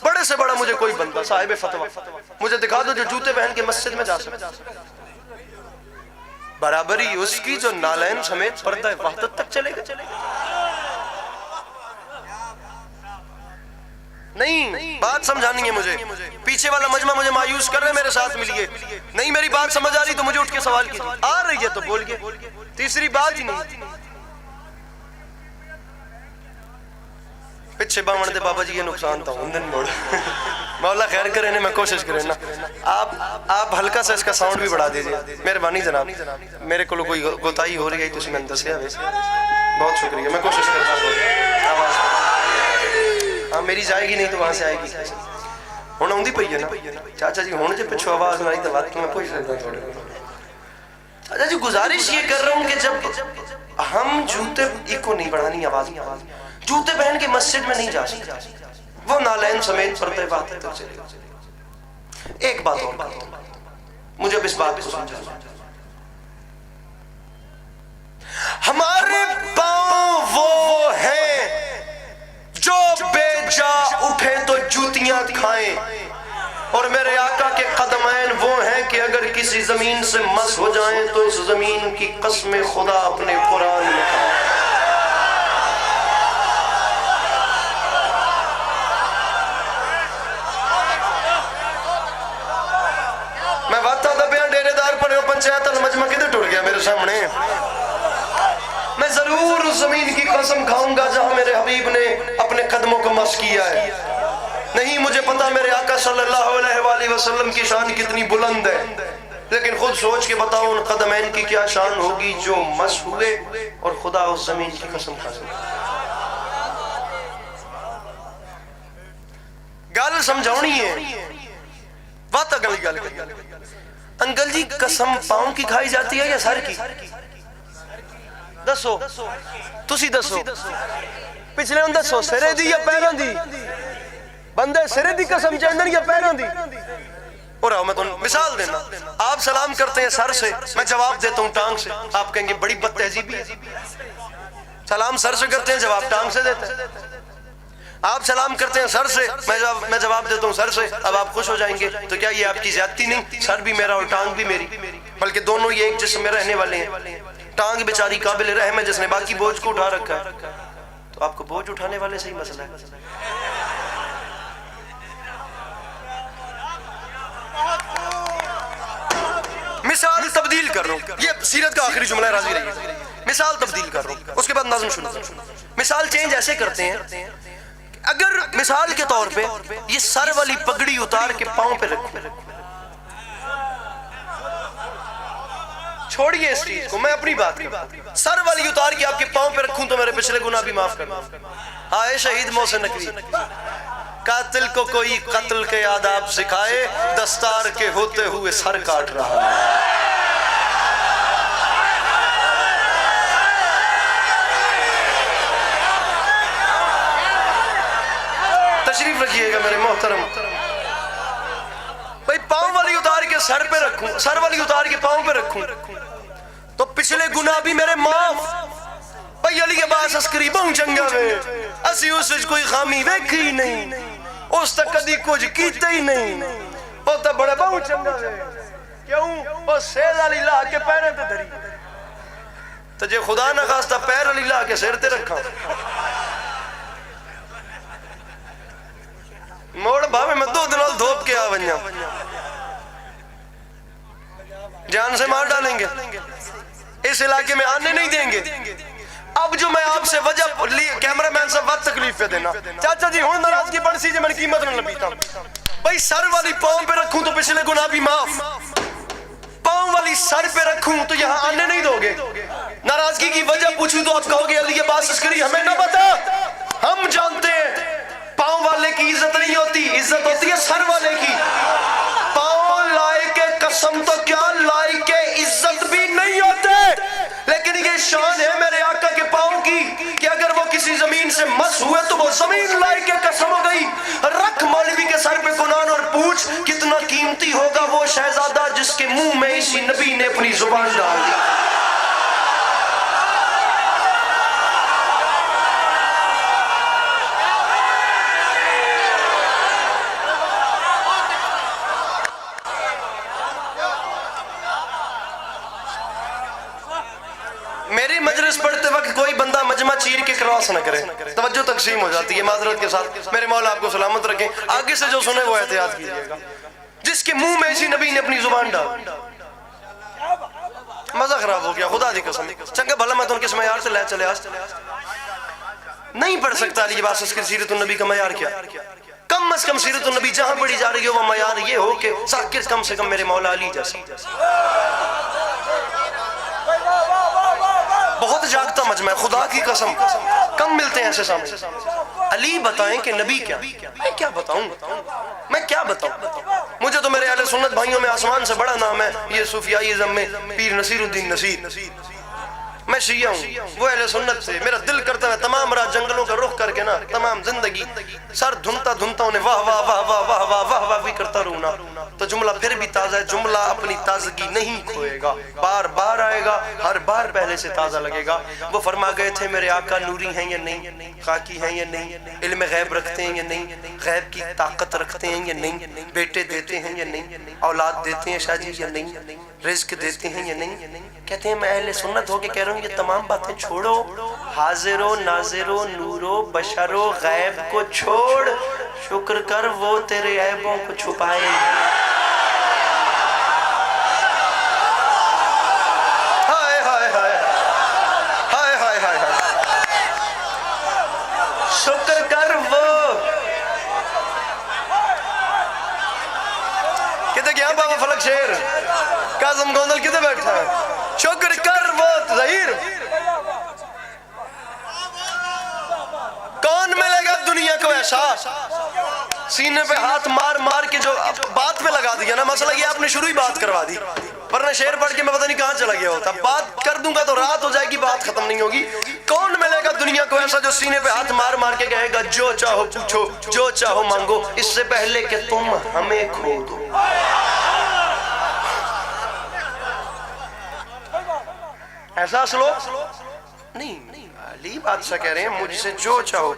بڑے سے بڑا مجھے کوئی بندہ صاحب فتویٰ مجھے دکھا دو جو جوتے پہن کے مسجد میں جا سکتا۔ برابری اس کی جو نالین سمیت پردہ وحدت تک چلے گا۔ نہیں، بات سمجھانی ہے مجھے۔ پیچھے والا مجمع مجھے مایوس کر رہے، میرے ساتھ ملیے۔ نہیں میری بات سمجھ آ رہی تو مجھے اٹھ کے سوال کیجیے، آ رہی ہے تو بولیے، تیسری بات ہی نہیں۔ پچھے باون دے بابا جی یہ نقصان تھا ہندن موڑ، مولا خیر کرے نے، میں کوشش کرے نا۔ آپ ہلکا سا اس کا ساؤنڈ بھی بڑھا دیجئے، مہربانی جناب۔ میرے کو کوئی گوتائی ہو رہی ہے تو اسی میں دسیا ویسے، بہت شکریہ، میں کوشش کرتا ہوں آواز۔ ہاں میری جائے گی نہیں تو وہاں سے آئے گی۔ ہوں آؤں دی پئی ہے نا چاچا جی، ہوں جی پچھو آواز نہ آئی تو بات میں پوچھ لیتا ہوں تھوڑے۔ چاچا جی گزارش یہ کر رہا ہوں کہ جب ہم جوتے ایک کو نہیں بڑھانی آواز میں، جوتے پہن کے مسجد میں نہیں جا سکتے، وہ نالین سمیت پردہ وحدت تک چلے گا۔ ایک بات اور مجھے اب اس بات کو سمجھا، ہمارے پاؤں وہ ہیں جو بے جا اٹھے تو جوتیاں کھائیں، اور میرے آقا کے قدمین وہ ہیں کہ اگر کسی زمین سے مس ہو جائیں تو اس زمین کی قسم خدا اپنے قرآن میں کھائیں۔ میں وقت آدھا بیان ڈیرے دار پڑھے پنچایت المجمع کدھر ٹوڑ گیا میرے سامنے۔ میں ضرور اس زمین کی قسم کھاؤں گا جہاں میرے حبیب نے اپنے قدموں کو مس کیا ہے۔ نہیں مجھے پتا میرے آقا صلی اللہ علیہ وآلہ وسلم کی شان کتنی بلند ہے، لیکن خود سوچ کے بتاؤ ان قدمین کی کیا شان ہوگی جو مس ہوئے اور خدا اس زمین کی قسم کھا سکے۔ گل سمجھاؤنی ہے، بات اگلی گل کری۔ انکل جی قسم پاؤں کی کھائی جاتی ہے یا سر کی؟ دسو تسی دسو، پچھلے ہوں دسو سرے دی یا پیروں دی؟ بندے سرے دی قسم چاہندن یا پیروں دی؟ اور میں تو مثال دینا، آپ سلام کرتے ہیں سر سے، میں جواب دیتا ہوں ٹانگ سے، آپ کہیں گے بڑی بد تہذیبی ہے۔ سلام سر سے کرتے ہیں، جواب ٹانگ سے دیتے ہیں۔ آپ سلام کرتے ہیں سر سے، میں جواب دیتا ہوں سر سے، اب آپ خوش ہو جائیں گے تو کیا یہ آپ کی زیادتی نہیں؟ سر بھی میرا اور ٹانگ بھی میری، بلکہ دونوں یہ ایک جسم میں رہنے والے ہیں۔ ٹانگ بیچاری قابل رحم ہے جس نے باقی بوجھ کو اٹھا رکھا ہے، تو آپ کو بوجھ اٹھانے والے سے ہی مسئلہ ہے۔ مثال تبدیل کر رہا ہوں، یہ سیرت کا آخری جملہ ہے، راضی رہیے۔ مثال تبدیل کر رہا ہوں، اس کے بعد نظم شروع۔ مثال چینج ایسے کرتے ہیں، اگر مثال کے طور پہ یہ سر والی پگڑی اتار کے پاؤں پہ رکھوں، چھوڑیے اس چیز کو، میں اپنی بات کرتا ہوں، سر والی اتار کے آپ کے پاؤں پہ رکھوں تو میرے پچھلے گناہ بھی معاف کرنا۔ آئے شہید محسن نقوی، قاتل کو کوئی قتل کے آداب سکھائے، دستار کے ہوتے ہوئے سر کاٹ رہا ہے۔ تشریف رکھیے گا میرے محترم بھائی، پاؤں والی اتار کے سر پہ رکھوں، سر والی اتار کے پاؤں پہ رکھوں تو پچھلے گناہ بھی میرے معاف۔ بھائی علی عباس عسکری بہوں چنگا وے، اسی اس وچ کوئی خامی ویکھی ہی نہیں، اس تک کدی کچھ کیتا ہی نہیں، وہ تو بڑا بہوں چنگا وے، کیوں؟ وہ سیل علی لا کے پیریں تے دھری، تو جے خدا نہ خواستہ پیر علی لا کے سر تے رکھا موڑ بھاوے میں 2 دن دھوپ کے آ بنیا، جان سے مار ڈالیں گے، اس علاقے میں آنے نہیں دیں گے۔ اب جو میں آپ سے وجہ کیمرہ مین صاحب وقت تکلیف پہ دینا، چاچا جی ہون ناراض کی بڑھ سی جے میں نے قیمت نہ لبیتا، بھائی سر والی پاؤں پہ رکھوں تو پچھلے گناہ بھی معاف، پاؤں والی سر پہ رکھوں تو یہاں آنے نہیں دو گے۔ ناراضگی کی وجہ پوچھوں تو آپ کہو گے علی عباس عسکری ہمیں نہ بتا، ہم جانتے ہیں پاؤں والے کی عزت نہیں ہوتی، عزت ہوتی ہے سر والے کی۔ پاؤں لائے کے قسم تو کیا لائے کے عزت بھی نہیں ہوتے، لیکن یہ شان ہے میرے آقا کے پاؤں کی کہ اگر وہ کسی زمین سے مس ہوئے تو وہ زمین لائے کے قسم ہو گئی۔ رکھ مولوی کے سر پہ کنان اور پوچھ کتنا قیمتی ہوگا وہ شہزادہ جس کے منہ میں اسی نبی نے اپنی زبان ڈال دی۔ میری مجلس پڑھتے وقت کوئی بندہ مجمع چیر کے کراس نہ کرے، توجہ تقسیم ہو جاتی ہے، معذرت کے ساتھ، میرے مولا آپ کو سلامت رکھیں، آگے سے جو سنے وہ احتیاط کیجئے گا۔ جس کے منہ میں اسی نبی نے اپنی زبان ڈال، مزہ خراب ہو گیا خدا دی قسم، چنگا بھلا میں تو ان کس معیار سے لے چلے آج نہیں پڑھ سکتا علی عباس عسکری سیرت النبی کا معیار کیا؟ کم از کم سیرت النبی جہاں پڑھی جا رہی ہے وہ معیار یہ ہو کہ ساکر کم سے کم میرے مولا علی جیسا۔ بہت جاگتا مجمع ہے خدا کی قسم، کم ملتے ہیں ایسے سامنے۔ علی بتائیں کہ نبی کیا؟ میں کیا بتاؤں؟ میں کیا بتاؤں؟ مجھے تو میرے اہل سنت بھائیوں میں آسمان سے بڑا نام ہے یہ صوفیائیزم میں پیر نصیر الدین نصیر۔ میں شیعہ ہوں، وہ اہل سنت سے میرا دل کرتا ہے تمام رات جنگلوں کا رخ کر کے نا تمام زندگی سر دھنتا دھنتا انہیں واہ واہ واہ واہ واہ واہ واہ واہ بھی کرتا رونا، تو جملہ پھر بھی تازہ ہے، جملہ اپنی تازگی نہیں کھوئے گا، بار بار آئے گا، ہر بار پہلے سے تازہ لگے گا۔ وہ فرما گئے تھے میرے آقا نوری ہیں یا نہیں، خاکی ہیں یا نہیں، علم غیب رکھتے ہیں یا نہیں، غیب کی طاقت رکھتے ہیں یا نہیں، بیٹے دیتے ہیں یا نہیں، اولاد دیتے ہیں شاہ جی یا نہیں، رزق دیتے ہیں یا نہیں۔ کہتے ہیں میں اہل سنت ہو کے کہہ رہا ہوں یہ تمام باتیں چھوڑو، حاضر و ناظر و نور و بشر و غیب کو چھوڑ، شکر کر وہ تیرے عیبوں کو چھپائے۔ ہائے ہائے ہائے ہائے ہائے ہائے شکر کر وہ ہوا فلک شیر کاظم گوندل کدھر بیٹھا ہے شکر کر وہ ظہیر کون ملے گا دنیا کو ایسا سینے پہ ہاتھ مار مار کے جو بات پہ لگا دیا نا مسئلہ یہ آپ نے شروع ہی بات کروا دی ورنہ شعر پڑھ کے میں پتہ نہیں کہاں چلا گیا ہوتا بات کر دوں گا تو رات ہو جائے گی بات ختم نہیں ہوگی کون ملے گا دنیا کو ایسا جو سینے پہ ہاتھ مار مار کے کہے گا جو چاہو پوچھو جو چاہو مانگو اس سے پہلے کہ تم ہمیں کھو دو احساس لو نہیں علی بادشاہ کہہ رہے ہیں مجھ سے جو چاہو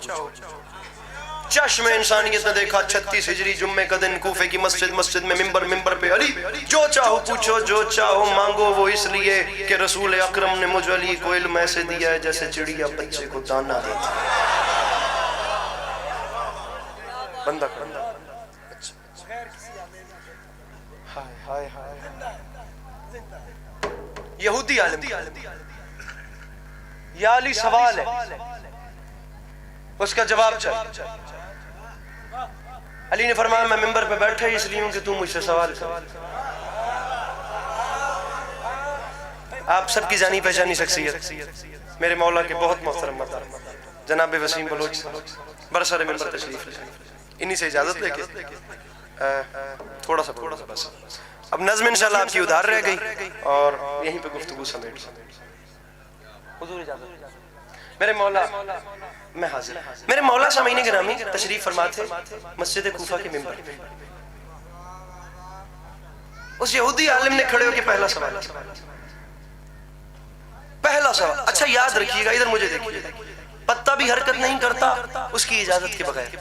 چشم انسانیت نے دیکھا 36 ہجری جمعے کا دن کوفے کی مسجد میں ممبر پہ علی جو چاہو پوچھو جو چاہو مانگو وہ اس لیے کہ رسول اکرم نے مجھ علی کو علم ایسے دیا ہے جیسے چڑیا بچے کو دانا دیتا بندہ یہودی عالم یا علی سوال ہے اس کا جواب چاہیے علی نے فرمایا میں ممبر پہ بیٹھا اس لیے ہوں کہ تم مجھ سے سوال کر آپ سب کی جانی پہچانی شخصیت میرے مولا کے بہت محترم مدار جناب وسیم بلوچ برسر ممبر تشریف لے انہی سے اجازت لے کے تھوڑا سا بس اب نظم انشاءاللہ آپ کی ادھار رہ گئی اور یہیں پہ گفتگو سمیٹ حضور اجازت میرے مولا میں حاضر میرے مولا سامعین گرامی تشریف فرما تھے مسجد کوفہ کے ممبر پہ اس یہودی عالم نے کھڑے ہو کے پہلا سوال اچھا یاد رکھیے گا ادھر مجھے دیکھیے پتہ بھی حرکت نہیں کرتا اس کی اجازت کے بغیر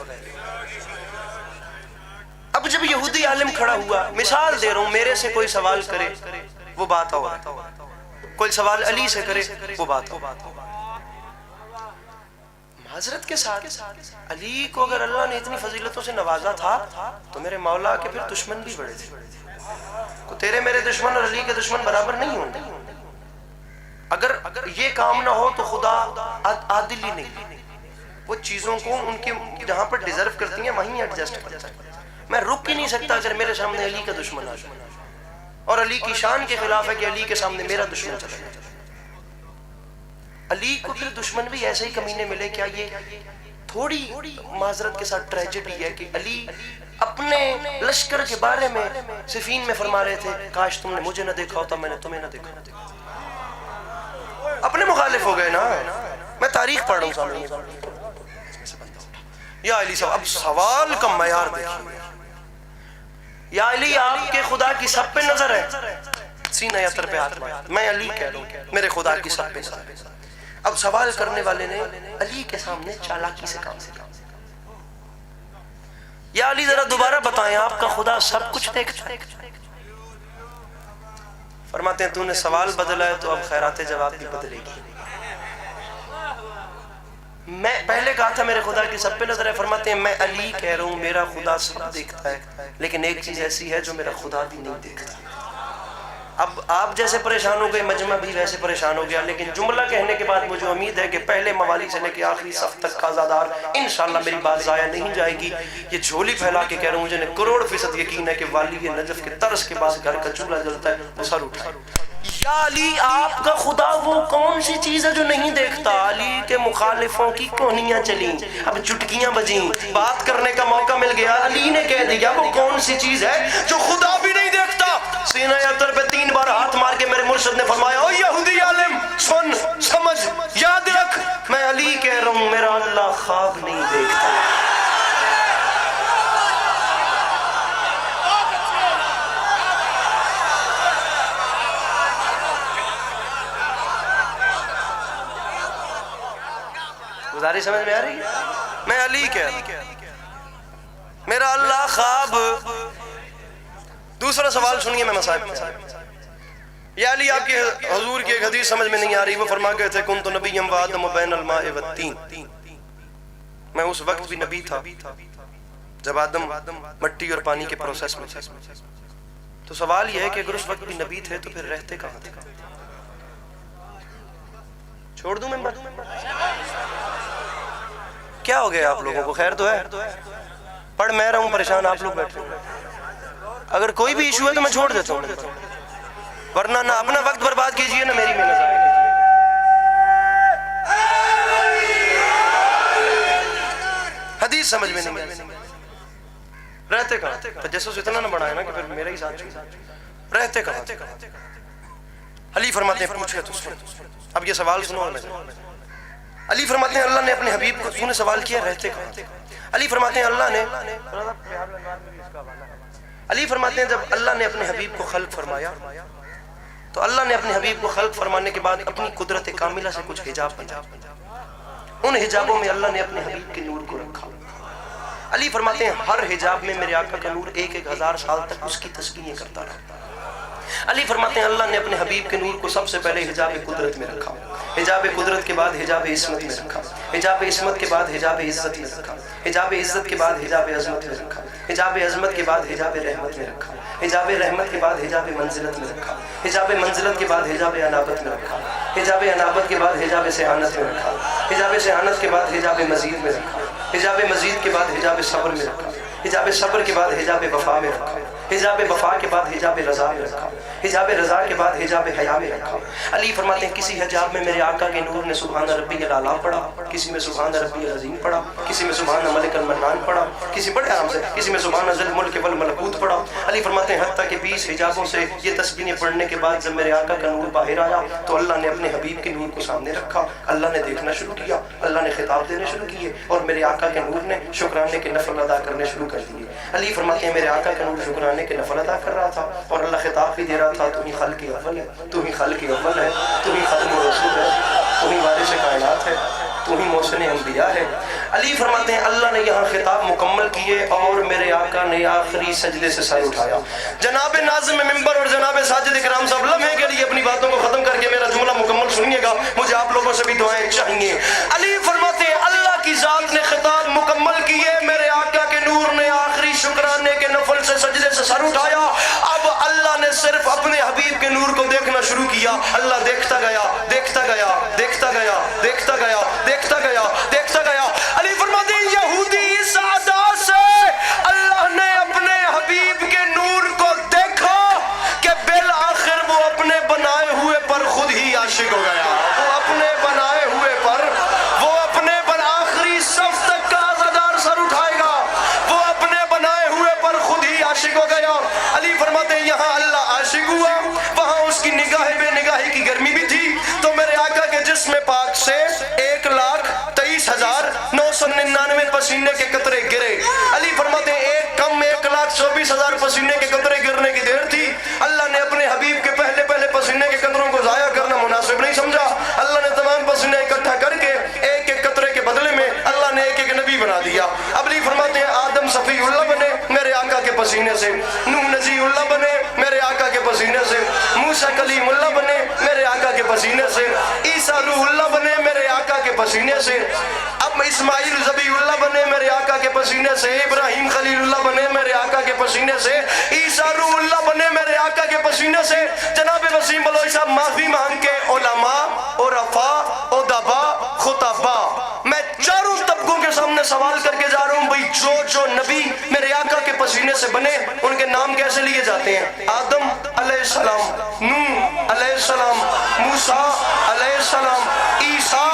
اب جب یہودی عالم کھڑا ہوا مثال دے رہا ہوں میرے سے کوئی سوال کرے وہ بات ہو کوئی سوال علی سے کرے وہ بات ہو حضرت کے ساتھ علی کو اگر اللہ نے اتنی فضیلتوں سے نوازا تھا تو میرے مولا کے پھر دشمن بھی بڑے تھے تیرے میرے دشمن اور علی کے دشمن برابر نہیں ہوں گے اگر یہ کام نہ ہو تو خدا عادل ہی نہیں وہ چیزوں کو ان کی جہاں پر ڈیزرو کرتی ہیں وہیں ایڈجسٹ کرتا ہے میں رک ہی نہیں سکتا اگر میرے سامنے علی کا دشمن آ جائے اور علی کی شان کے خلاف ہے کہ علی کے سامنے میرا دشمن چلا جائے علی کو پھر دشمن بھی ایسے ہی کمینے ملے کیا یہ تھوڑی معذرت کے ساتھ ٹریجڈی ہے کہ علی اپنے لشکر کے بارے میں صفین میں فرما رہے تھے کاش تم نے مجھے نہ دیکھا ہوتا میں نے تمہیں نہ دیکھا ہوتا اپنے مخالف ہو گئے نا میں تاریخ پڑھ رہا ہوں سامنے یا علی صاحب اب سوال کا معیار دیکھیں یا علی آپ کے خدا کی سب پہ نظر ہے سینہ یتر پہ ہاتھ مارا میں علی کہہ رہا ہوں میرے خدا کی سب پہ نظر ہے اب سوال کرنے والے نے علی کے سامنے چالاکی سے کام کیا یا علی ذرا دوبارہ بتائیں آپ کا خدا سب کچھ دیکھتا ہے فرماتے ہیں تو نے سوال بدلا ہے تو اب خیرات جواب بھی بدلے گی میں پہلے کہا تھا میرے خدا کی سب پہ نظر ہے فرماتے ہیں میں علی کہہ رہا ہوں میرا خدا سب دیکھتا ہے لیکن ایک چیز ایسی ہے جو میرا خدا بھی نہیں دیکھتا اب آپ جیسے پریشان ہو گئے مجمع بھی ویسے پریشان ہو گیا لیکن جملہ کہنے کے بعد مجھے امید ہے کہ پہلے موالی سے لے کے آخری صف تک کا زادار انشاءاللہ میری بات ضائع نہیں جائے گی یہ جھولی پھیلا کے کہہ رہا ہوں مجھے کروڑ فیصد یقین ہے کہ والی نجف کے طرز کے بعد گھر کا چولہا جلتا ہے وہ سر اٹھائے یا علی آپ کا خدا وہ کون سی چیز ہے جو نہیں دیکھتا علی کے مخالفوں کی کونیاں چلیں اب چٹکیاں بجیں بات کرنے کا موقع مل گیا علی نے کہہ دیا وہ کون سی چیز ہے جو خدا بھی نہیں دیکھتا سینہ اتر پہ 3 بار ہاتھ مار کے میرے مرشد نے فرمایا او یہودی عالم سن سمجھ یاد رکھ میں علی کہہ رہا ہوں میرا اللہ خواب نہیں دیکھتا گزاری سمجھ میں آ رہی ہے میں علی کہہ رہا ہوں میرا اللہ خواب دوسرا سوال سنیے میں مصائب یا علی آپ کے حضور کی ایک حدیث سمجھ میں نہیں آ رہی وہ فرما گئے تھے کنت نبیم و آدم و بین الماء والتین میں اس وقت بھی نبی تھا جب آدم مٹی اور پانی کے پروسیس میں تھے تو سوال یہ ہے کہ اگر اس وقت بھی نبی تھے تو پھر رہتے کہاں تھے چھوڑ دوں میں کیا ہو گیا آپ لوگوں کو خیر تو ہے پڑھ میں رہا ہوں پریشان آپ لوگ بیٹھے اگر کوئی بھی ایشو ہے تو میں چھوڑ دیتا ہوں، ورنہ نہ اپنا وقت برباد کیجئے نہ میری محنت ضائع کیجئے۔ حدیث سمجھ میں نہیں آئی، رہتے کہاں؟ تجسس اتنا نہ بڑھائے نا کہ پھر میرا ہی ساتھ چھوڑ، رہتے کہاں؟ علی فرماتے ہیں پوچھے تو سن، اب یہ سوال سنو اور میں علی فرماتے ہیں اللہ نے اپنے حبیب کو، تو نے سوال کیا رہتے کہاں؟ علی فرماتے ہیں اللہ نے، علی فرماتے ہیں جب اللہ نے اپنے حبیب کو خلق فرمایا تو اللہ نے اپنے حبیب کو خلق فرمانے کے بعد اپنی قدرت کاملہ سے کچھ حجاب بنا، ان حجابوں میں اللہ نے اپنے حبیب کے نور کو رکھا۔ علی فرماتے ہیں ہر حجاب میں میرے آقا کا نور 1000 سال تک اس کی تسکین کرتا رہا۔ علی فرماتے ہیں اللہ نے اپنے حبیب کے نور کو سب سے پہلے حجاب قدرت میں رکھا، حجاب قدرت کے بعد حجاب عصمت میں رکھا، حجاب عصمت کے بعد حجاب عزت میں رکھا، حجاب عزت کے بعد حجاب عظمت میں رکھا، حجاب عظمت کے بعد حجاب رحمت میں رکھا، حجاب رحمت کے بعد حجاب منزلت میں رکھا، حجاب منزلت کے بعد حجاب انابت میں رکھا، حجاب انابت کے بعد حجاب سعانت میں رکھا، حجاب سعانت کے بعد حجاب مزید میں رکھا، حجاب مزید کے بعد حجاب صبر میں رکھا، حجاب صبر کے بعد حجاب وفا میں رکھا، حجاب وفا کے بعد حجاب رضا میں رکھا، حجاب رضا کے بعد حجاب حیا میں رکھا۔ علی فرماتے ہیں کسی حجاب میں میرے آقا کے نور نے سبحان ربی الاعلیٰ پڑھا، کسی میں سبحان ربی العظیم پڑھا، کسی میں سبحان ملک المنان پڑھا، کسی بڑے آرام سے کسی میں سبحان ذی الملک والملکوت پڑھا۔ علی فرماتے ہیں حتیٰ کہ 20 حجابوں سے یہ تسبیحیں پڑھنے کے بعد جب میرے آقا کا نور باہر آیا تو اللہ نے اپنے حبیب کے نور کو سامنے رکھا، اللہ نے دیکھنا شروع کیا، اللہ نے خطاب دینے شروع کیے اور میرے آقا کے نور نے شکرانے کے نفل ادا کرنے شروع کر دیے۔ علی فرماتے ہیں میرے آقا کا نور شکرانے کے نفل ادا کر رہا تھا اور اللہ خطاب بھی دے رہا تھا، تو ہی خلق اول ہے، تو ہی خلق اول ہے، تو ہی ختم رسول ہے، تو ہی وارث کائنات ہے، تو ہی محسن انبیاء ہے۔ علی فرماتے ہیں اللہ نے یہاں خطاب مکمل کیے اور میرے آقا نے آخری سجدے سے سر اٹھایا۔ جناب ناظم ممبر اور جناب ساجد اکرام صاحب لمحے کے لیے اپنی باتوں کو ختم کر کے میرا جملہ مکمل سنیے گا، مجھے آپ لوگوں سے بھی دعائیں چاہیے۔ علی فرماتے ہیں اللہ کی ذات نے خطاب مکمل کیے، میرے آقا کے نور نے آخری شکرانے کے نفل سے سجدے سے سر اٹھایا۔ اب اللہ نے صرف اپنے حبیب کے نور کو دیکھنا شروع کیا، اللہ دیکھتا گیا، دیکھتا گیا، دیکھتا گیا، دیکھتا گیا، دیکھتا گیا، دیکھتا گیا۔ علی فرماتے ہیں یہودی اس ادا سے اللہ نے اپنے حبیب کے نور کو دیکھا کہ بالآخر وہ اپنے بنائے ہوئے پر خود ہی عاشق ہو گیا، وہ اپنے بنائے ہوئے پر، وہ اپنے آخری صف تک کا عزادار سر اٹھائے گا، وہ اپنے بنائے ہوئے پر خود ہی عاشق ہو گیا۔ علی فرماتے ہیں یہاں اللہ عاشق ہوا، وہاں اس کی نگاہ بے نگاہی کی گرمی بھی تھی، تو میرے آقا کے جسم پاک سے 1,23,999 پسینے کے قطرے گرے۔ علی فرماتے ہیں ایک کم 1,24,000 پسینے کے قطرے گرنے کی دیر تھی، اللہ نے اپنے حبیب کے پہلے پسینے کے قطروں کو ضائع کرنا مناسب نہیں سمجھا، اللہ نے تمام پسینے اکٹھا کر کے ایک ایک قطرے کے بدلے میں اللہ نے ایک ایک نبی بنا دیا۔ اب علی فرماتے ہیں آدم صفی اللہ بنے میرے آقا کے پسینے سے، نوح نزی اللہ بنے میرے آقا کے پسینے سے، موسیٰ کلیم اللہ بنے میرے آقا کے پسینے سے، عیسیٰ روح اللہ بنے میرے آقا کے پسینے سے، اب اسماعیل ذبیح اللہ بنے میرے آقا کے پسینے سے، ابراہیم خلیل اللہ بنے میرے آقا کے پسینے سے، عیسیٰ روح اللہ بنے میرے آقا کے پسینے سے۔ جناب وسیم بلوچ صاحب معافی مانگ کے علماء، عرفاء، ادباء، خطباء، میں چاروں طبقوں کے سامنے سوال کر کے جا رہا ہوں بھئی جو نبی میرے آقا کے پسینے سے بنے ان کے نام کیسے لیے جاتے ہیں؟ آدم علیہ السلام، نوح علیہ السلام، موسیٰ علیہ السلام، عیسیٰ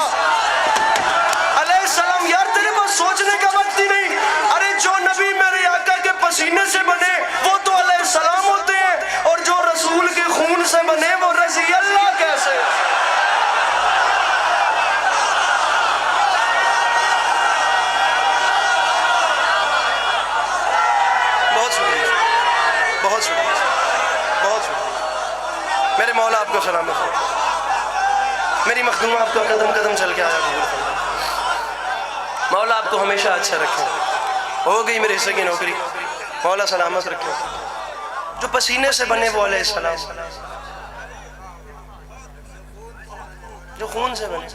علیہ السلام۔ یار تیرے پاس سوچنے کا وقت ہی نہیں، ارے جو نبی میرے آقا کے پسینے سے بنے وہ تو علیہ السلام ہوتے ہیں، اور جو رسول کے خون سے بنے وہ رضی اللہ کیسے؟ بہت شکریہ، بہت شکریہ، بہت شکریہ۔ میرے مولا آپ کو سلامت ہو، میری مخدومہ آپ کو قدم قدم چل کے آیا قبول فرمائے۔ مولا آپ کو ہمیشہ اچھا رکھے، ہو گئی میرے حصے کی نوکری، مولا سلامت رکھے۔ جو پسینے سے بنے وہ علیہ السلام، جو خون سے بنے۔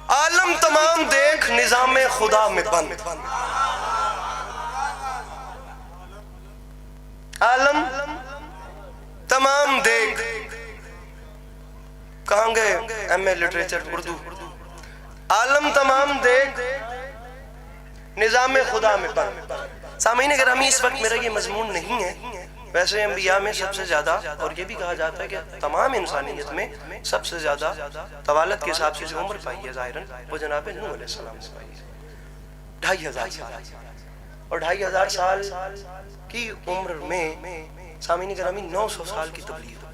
عالم تمام دیکھ نظام خدا میں بند، عالم تمام دیکھ، کہاں گئے ایم اے لٹریچر اردو، عالم تمام دیکھ نظام خدا میں بند۔ سامعین گرامی اس وقت میرا یہ مضمون نہیں ہے ویسے انبیاء میں سب سے زیادہ، اور یہ بھی کہا جاتا ہے کہ تمام انسانیت میں سب سے زیادہ طوالت کے حساب سے جو عمر پائی ہے ظاہراً وہ جناب نوح علیہ السلام نے پائی ہے، 2500 سال۔ اور 2500 سال کی عمر میں سامعین گرامی 900 سال کی تبلیغ،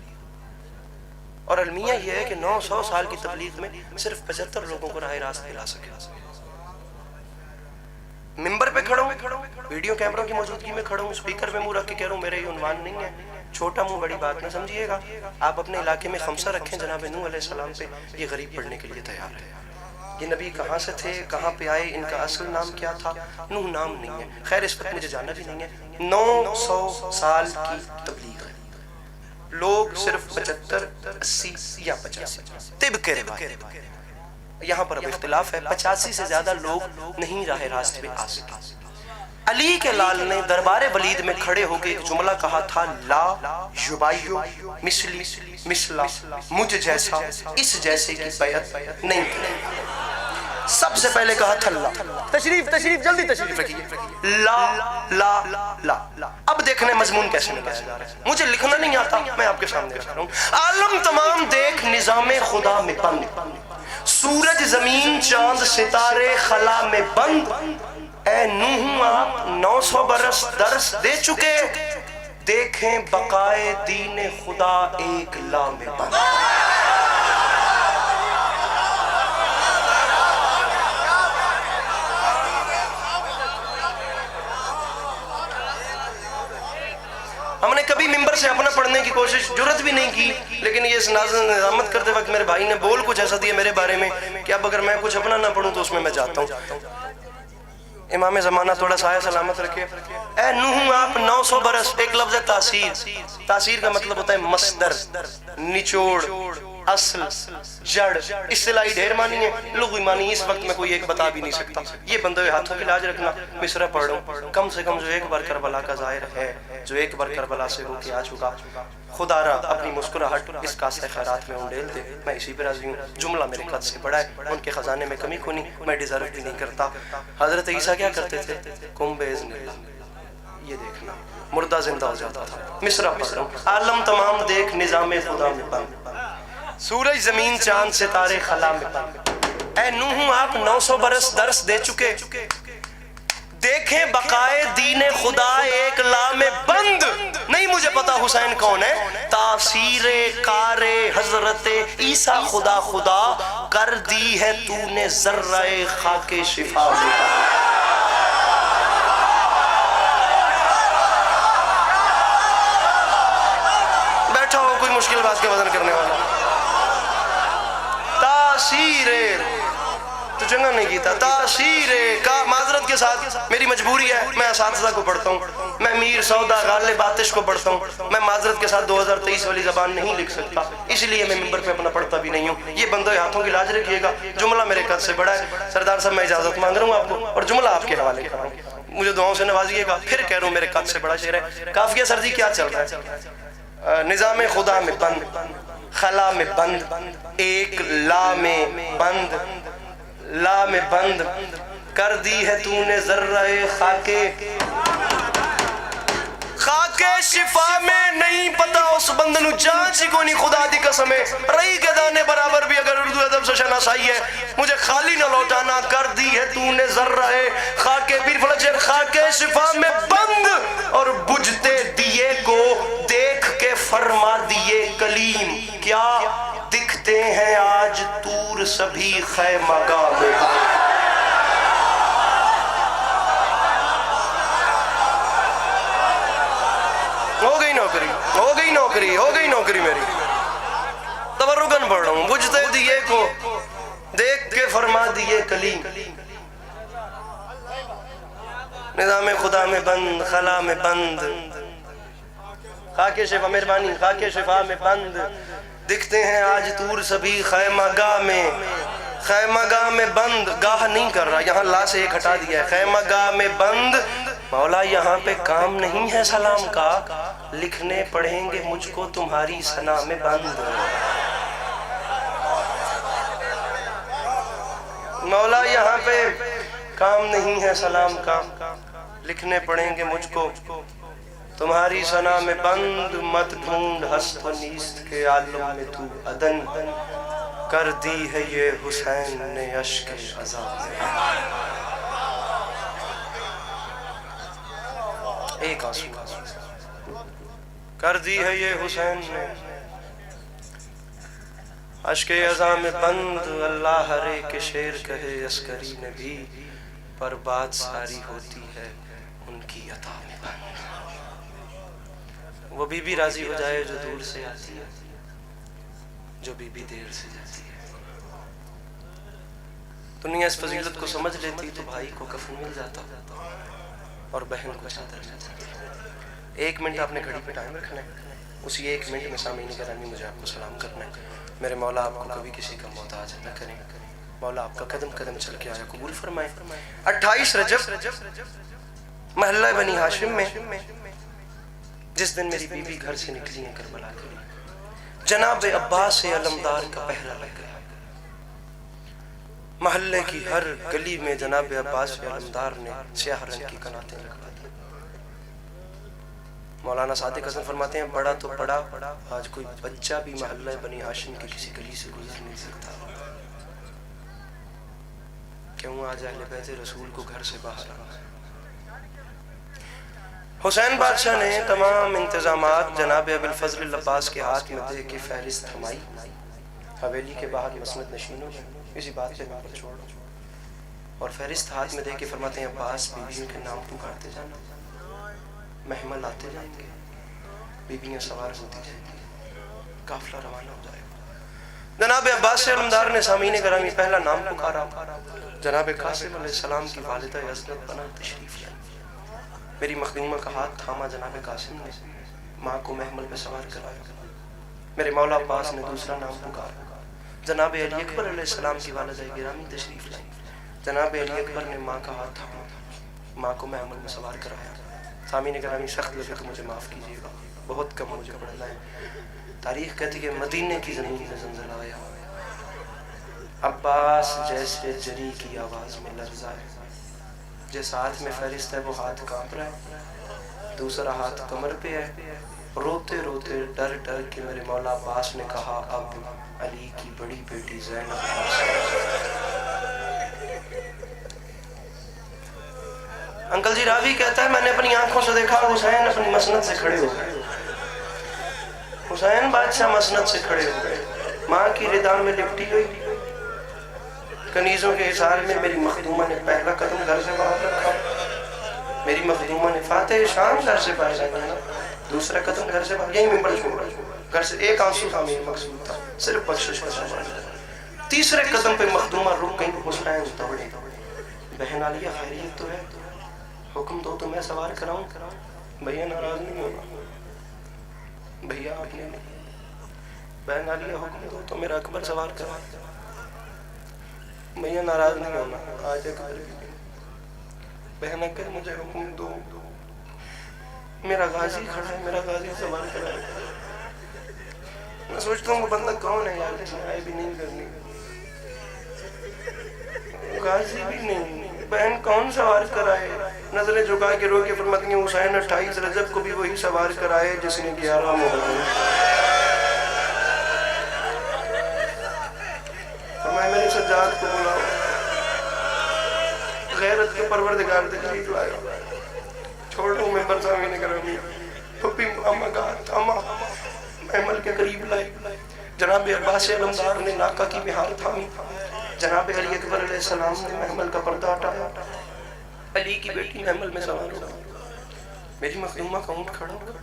اور المیہ یہ ہے کہ 900 سال کی تبلیغ میں صرف 75 لوگوں کو راہ راست پہ لا سکے۔ ممبر پہ کھڑا ہوں، ویڈیو کیمروں کی موجودگی میں کھڑا ہوں، سپیکر پہ منہ رکھ کے کہہ رہا ہوں میرے یہ عنوان نہیں ہے، چھوٹا منہ بڑی بات نہ سمجھیے گا۔ آپ اپنے علاقے میں خمسہ رکھیں جناب نوح علیہ السلام پہ، یہ غریب پڑھنے کے لیے تیار ہے۔ یہ نبی کہاں سے تھے، کہاں پہ آئے، ان کا اصل نام کیا تھا؟ نوح نام نہیں ہے، خیر اس وقت مجھے جاننا بھی نہیں ہے۔ 900 سال کی تبلیغ ہے، لوگ صرف 75 80 یا 85 طب کے روایت، یہاں پر اب اختلاف ہے، 85 سے زیادہ لوگ نہیں راہ راست پہ آ سکے۔ علی کے لال نے دربار ولید میں کھڑے ہو کے ایک جملہ کہا تھا، لا یبایع مثلی مثلا، مجھ جیسا اس جیسے کی بیعت نہیں کرے۔ سب سے پہلے کہا تھا لا، تشریف جلدی تشریف رکھیے، لا لا لا۔ اب دیکھنے مضمون کیسے نکایا جا رہا ہے، مجھے لکھنا نہیں آتا، میں آپ کے سامنے رکھ رہا ہوں۔ عالم تمام دیکھ نظام خدا میں بند، سورج زمین چاند ستارے خلا میں بند، اے نوح آپ 900 برس درس دے چکے، دیکھیں بقائے دین خدا ایک لا میں بند۔ ہم نے کبھی ممبر سے اپنا پڑھنے کی کوشش جرت بھی نہیں کی، لیکن یہ نظامت کرتے وقت میرے بھائی نے بول کچھ ایسا دیا میرے بارے میں کہ اب اگر میں کچھ اپنا نہ پڑھوں تو اس میں میں جاتا ہوں۔ امام زمانہ تھوڑا سایہ سلامت رکھے۔ اے نوح آپ 900 برس، ایک لفظ ہے تاثیر، تاثیر کا مطلب ہوتا ہے مصدر، نچوڑ، اصل، جڑ، اصطلاحی ڈھیر معنی ہے، لغوی معنی اس وقت میں کوئی ایک بتا بھی نہیں سکتا۔ یہ بندے ہاتھوں کی لاج رکھنا، مصرع پڑھ رہا ہوں، کم سے کم جو ایک بار کربلا کا ظاہر ہے، جو ایک بار کربلا سے ہو کے آ چکا، خدا را اپنی مسکراہٹ اس کاسہ خیرات میں انڈیل دے، میں اسی پہ راضی ہوں۔ جملہ میرے قد سے بڑا ہے، ان کے خزانے میں کمی کونی، میں ڈیزرو بھی نہیں کرتا۔ حضرت عیسیٰ کیا کرتے تھے؟ کم بیزن اللہ، یہ دیکھنا مردہ زندہ ہو جاتا تھا۔ مصرع پڑھ رہا ہوں، عالم تمام دیکھ نظام خدا میں بند، سورج زمین چاند ستارے خلا میں بند، اے نوح آپ 900 برس درس دے چکے، دیکھیں بقائے دین خدا ایک لا میں بند۔ نہیں مجھے پتا حسین کون ہے، تاثیر کار حضرت عیسیٰ خدا خدا کر دی ہے تو نے ذرہ خاک شفا میں۔ بیٹھا ہو کوئی مشکل بات کے وزن کرنے والا، تاثیر تو جنگا نہیں کیتا، تاثیر کا معذرت کے ساتھ میری مجبوری ہے، میں اساتذہ کو پڑھتا ہوں، میں میر سودا غالب آتش کو پڑھتا ہوں، میں معذرت کے ساتھ 2023 والی زبان نہیں لکھ سکتا، اس لیے میں ممبر پہ اپنا پڑھتا بھی نہیں ہوں۔ یہ بندے ہاتھوں کی لاج رکھیے گا، جملہ میرے قد سے بڑا ہے۔ سردار صاحب میں اجازت مانگ رہا ہوں آپ کو، اور جملہ آپ کے حوالے کر رہا ہوں، مجھے دعاؤں سے نوازیے گا، پھر کہہ رہا ہوں میرے قد سے بڑا شعر ہے۔ قافیہ سر جی کیا چل رہا ہے؟ نظام خدا میں بند، خلا میں بند، ایک لا میں بند، لا میں بند کر دی ہے تو نے ذرہ خاک شفا میں۔ نہیں پتا اس بند نو جان سی کو نہیں، خدا دی قسم ہے رہی کے دانے برابر بھی اگر اردو ادب سے شناسائی ہے، مجھے خالی نہ لوٹانا، کر دی ہے تو نے ذرہ خاک پیر فلک خاک شفا میں بند، اور بجھتے دیے کو دیکھ کے فرما دیے کلیم، کیا دکھتے ہیں آج طور سبھی خیمہ گاہ میں۔ ہو گئی نوکری، ہو گئی نوکری، ہو گئی نوکری میری، تبرکن پڑھ رہا ہوں، بجھتے دیے کو دیکھ کے فرما دیے کلیم، نظام خدا میں بند، خلا میں بند، خاک شفا مہربانی، خاک شفا میں بند، دکھتے ہیں آج طور سبھی خیمہ گاہ میں۔ خیمہ گاہ میں بند، گاہ نہیں کر رہا، یہاں لا سے ایک ہٹا دیا ہے، خیمہ گاہ میں بند، مولا یہاں پہ کام نہیں ہے سلام کا، لکھنے پڑھیں گے مجھ کو تمہاری ثنا میں بند۔ مولا یہاں پہ کام نہیں ہے سلام کا، لکھنے پڑھیں گے مجھ کو تمہاری ثنا میں بند مت ڈھونڈ ہست و نیست کے عالم میں تو عدن کر دی ہے یہ حسین نے اشک عذاب میں. ایک آنسو کر دی ہے یہ حسین نے اشک عذاب میں بند. اللہ ہر ایک شعر کہے عسکری نے بھی پر بات ساری ہوتی ہے ان کی عطا میں بند. وہ بی بی راضی ہو جائے جو دور سے آتی ہے، جو بی بی دیر سے جاتی ہے. دنیا اس فضیلت کو سمجھ لیتی تو بھائی کو کفن مل جاتا اور بہن کو چادر مل جاتی. 1 منٹ آپ نے گھڑی پہ ٹائم رکھنا ہے، اسی 1 منٹ میں سامعین گرامی مجھے آپ کو سلام کرنا ہے. میرے مولا آپ کو کبھی کسی کا محتاج نہ کریں. مولا آپ کا قدم قدم چل کے آیا قبول فرمائے. 28 رجب محلہ بنی ہاشم میں جس دن میری بیوی گھر سے نکلی ہیں کربلا کے لیے، جناب عباس علمدار کا پہرا لگ گیا. محلے کی ہر گلی میں جناب عباس علمدار نے سیاہ رنگ کی کناتیں لگوا دی. مولانا صادق حسن فرماتے ہیں بڑا تو پڑا، آج کوئی بچہ بھی محلہ بنی ہاشم کی کسی گلی سے گزر نہیں سکتا. کیوں آج اہل بیت رسول کو گھر سے باہر آنا. حسین بادشاہ نے تمام انتظامات جناب ابو الفضل العباس کے ہاتھ میں دے کے فہرست تھمائی. حویلی کے باہر مسند نشینوں میں اسی بات پہ ممبر چھوڑ اور فہرست ہاتھ میں دے کے فرماتے ہیں عباس بیویوں کے نام پکارتے جانا، محمل آتے جائیں گے، بیویاں سوار ہوتی جائیں گی، قافلہ روانہ ہو جائے گا. جناب عباس علمدار نے سامعین گرامی پہلا نام پکارا. جناب قاسم علیہ السلام کی والدہ عزت بنا تشریف لائی. میری مخدومہ کا ہاتھ تھاما جناب قاسم نے، ماں کو محمل پہ سوار کرایا. میرے مولا عباس نے دوسرا نام پکارا. جناب علی اکبر علیہ السلام کی والدہ گرامی تشریف لائی. جناب علی اکبر نے ماں کا ہاتھ تھاما، ماں کو محمل میں سوار کرایا. سامعین گرامی سخت لگے تو مجھے معاف کیجیے گا، بہت کم مجھے پڑھنا ہے. تاریخ کہتی ہے کہ مدینے کی زمین میں زلزلہ آیا، عباس جیسے جری کی آواز میں لرزا ہے. جس ہاتھ میں فہرست ہے وہ ہاتھ کانپ رہا ہے، دوسرا ہاتھ کمر پہ ہے. روتے روتے ڈر ڈر کے میرے مولا عباس نے کہا اب علی کی بڑی بیٹی زینب. انکل جی راوی کہتا ہے میں نے اپنی آنکھوں سے دیکھا حسین اپنی مسند سے کھڑے ہو گئے. حسین بادشاہ مسند سے کھڑے ہو گئے، ماں کی ردا میں لپٹی ہوئی کنیزوں کے حصار میں میری مخدومہ نے پہلا قدم گھر سے باہر رکھا. میری مخدومہ نے فاتح شام گھر سے باہر رکھا، دوسرا قدم گھر سے باہر، یہی ممبر چھوڑا. گھر سے ایک آنسو کا میرا مقصود تھا، صرف بخشش کا سامان. تیسرے قدم پہ مخدومہ رک گئی. حسین دوڑے. بہن عالیہ خیریت تو ہے؟ حکم دو تو میں سوار کراؤں. بھیا ناراض نہیں ہونا. بھیا آپ نے نہیں. بہن عالیہ حکم دو تو میرا اکبر سوار کرا. بھیا ناراض نہیں ہونا. آج اکبر بھی نہیں. بہن اکبر مجھے حکم دو، میرا غازی کھڑا ہے، میرا غازی سوار کرا ہے. میں سوچتا ہوں وہ بندہ کون ہے یار جس نے آئے بھی نہیں کرنی، غازی بھی نہیں، بہن کون سوار کرائے. نظریں جھکا کے رو کے فرماتی ہیں حسین 28 رجب کو بھی وہی سوار کرائے جس نے 11 محرم. فرمایا میرے سجاد کو بلاؤ. غیرت کے پروردگار تشریف لائے. چھوڑوں ممبر سامنے گرامی. پھپھی اماں کا ہاتھ تھاما، محمل کے قریب لائے. جناب عباس علمدار نے ناکا کی مہار تھامی. جناب علی اکبر علیہ السلام نے محمل کا پردہ ہٹایا. علی کی بیٹی محمل میں سوار ہو. میری مخدومہ کا اونٹ کھڑا ہوا.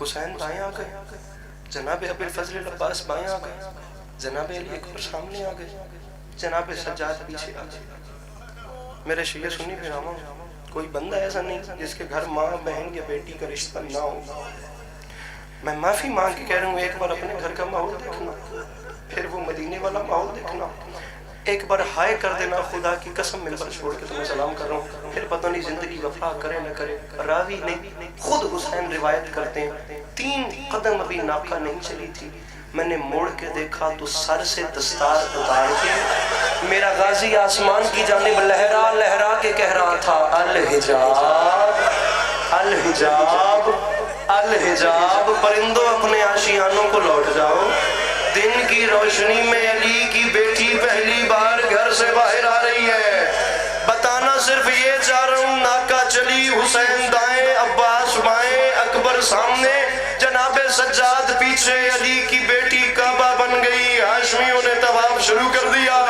حسین دائیں آ گئے، جناب ابو الفضل العباس بائیں آ گئے، جناب علی اکبر سامنے آ گئے، جناب سجاد پیچھے آ گئے. میرے شیعہ سنی پیراواں، کوئی بندہ ایسا نہیں جس کے گھر ماں بہن یا بیٹی کا رشتہ نہ ہو. میں معافی مانگ کے کہہ رہا ہوں ایک بار اپنے گھر کا ماحول دیکھنا، پھر وہ مدینے والا ماحول دیکھنا. ایک بار ہائے کر دینا. خدا کی قسم ممبر چھوڑ کے تمہیں سلام کر رہا ہوں، پھر پتہ نہیں زندگی وفا کرے نہ کرے. راوی نہیں خود حسین روایت کرتے ہیں 3 قدم ابھی ناکا نہیں چلی تھی، میں نے موڑ کے دیکھا تو سر سے دستار اتار کے میرا غازی آسمان کی جانب لہرا لہرا کے کہہ رہا تھا الحجاب الحجاب الحجاب، پرندوں اپنے آشیانوں کو لوٹ جاؤ۔ دن کی روشنی میں علی کی بیٹی پہلی بار گھر سے باہر آ رہی ہے۔ بتانا صرف یہ چاہ رہا ہوں، ناکا چلی، حسین دائیں، عباس بائیں، اکبر سامنے، جناب سجاد پیچھے، علی کی بیٹی کعبہ بن گئی، ہاشمیوں نے طواف شروع کر دیا۔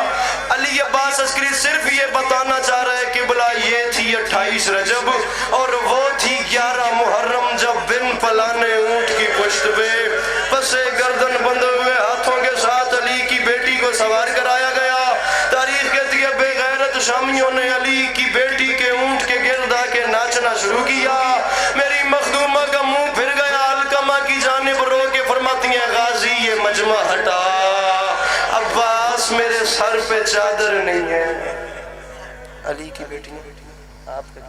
علی عباس عسکری صرف یہ بتانا چاہ رہے کہ بلا یہ تھی 28 رجب اور وہ تھی 11 محرم، جب بن پلانے اونٹ کی پشت پہ پسے گردن بندھے ہوئے ہاتھوں کے ساتھ علی کی بیٹی کو سوار کرایا گیا۔ تاریخ کہتی ہے بے غیرت شامیوں نے علی کی بیٹی کے اونٹ کے گرد آ کے ناچنا شروع کیا۔ میری مخدومہ کا منہ پھر گیا، علقمہ کی جانب رو کے فرماتی ہیں غازی یہ مجمع ہٹا، عباس میرے سر پہ چادر نہیں ہے۔ علی کی بیٹی آپ کا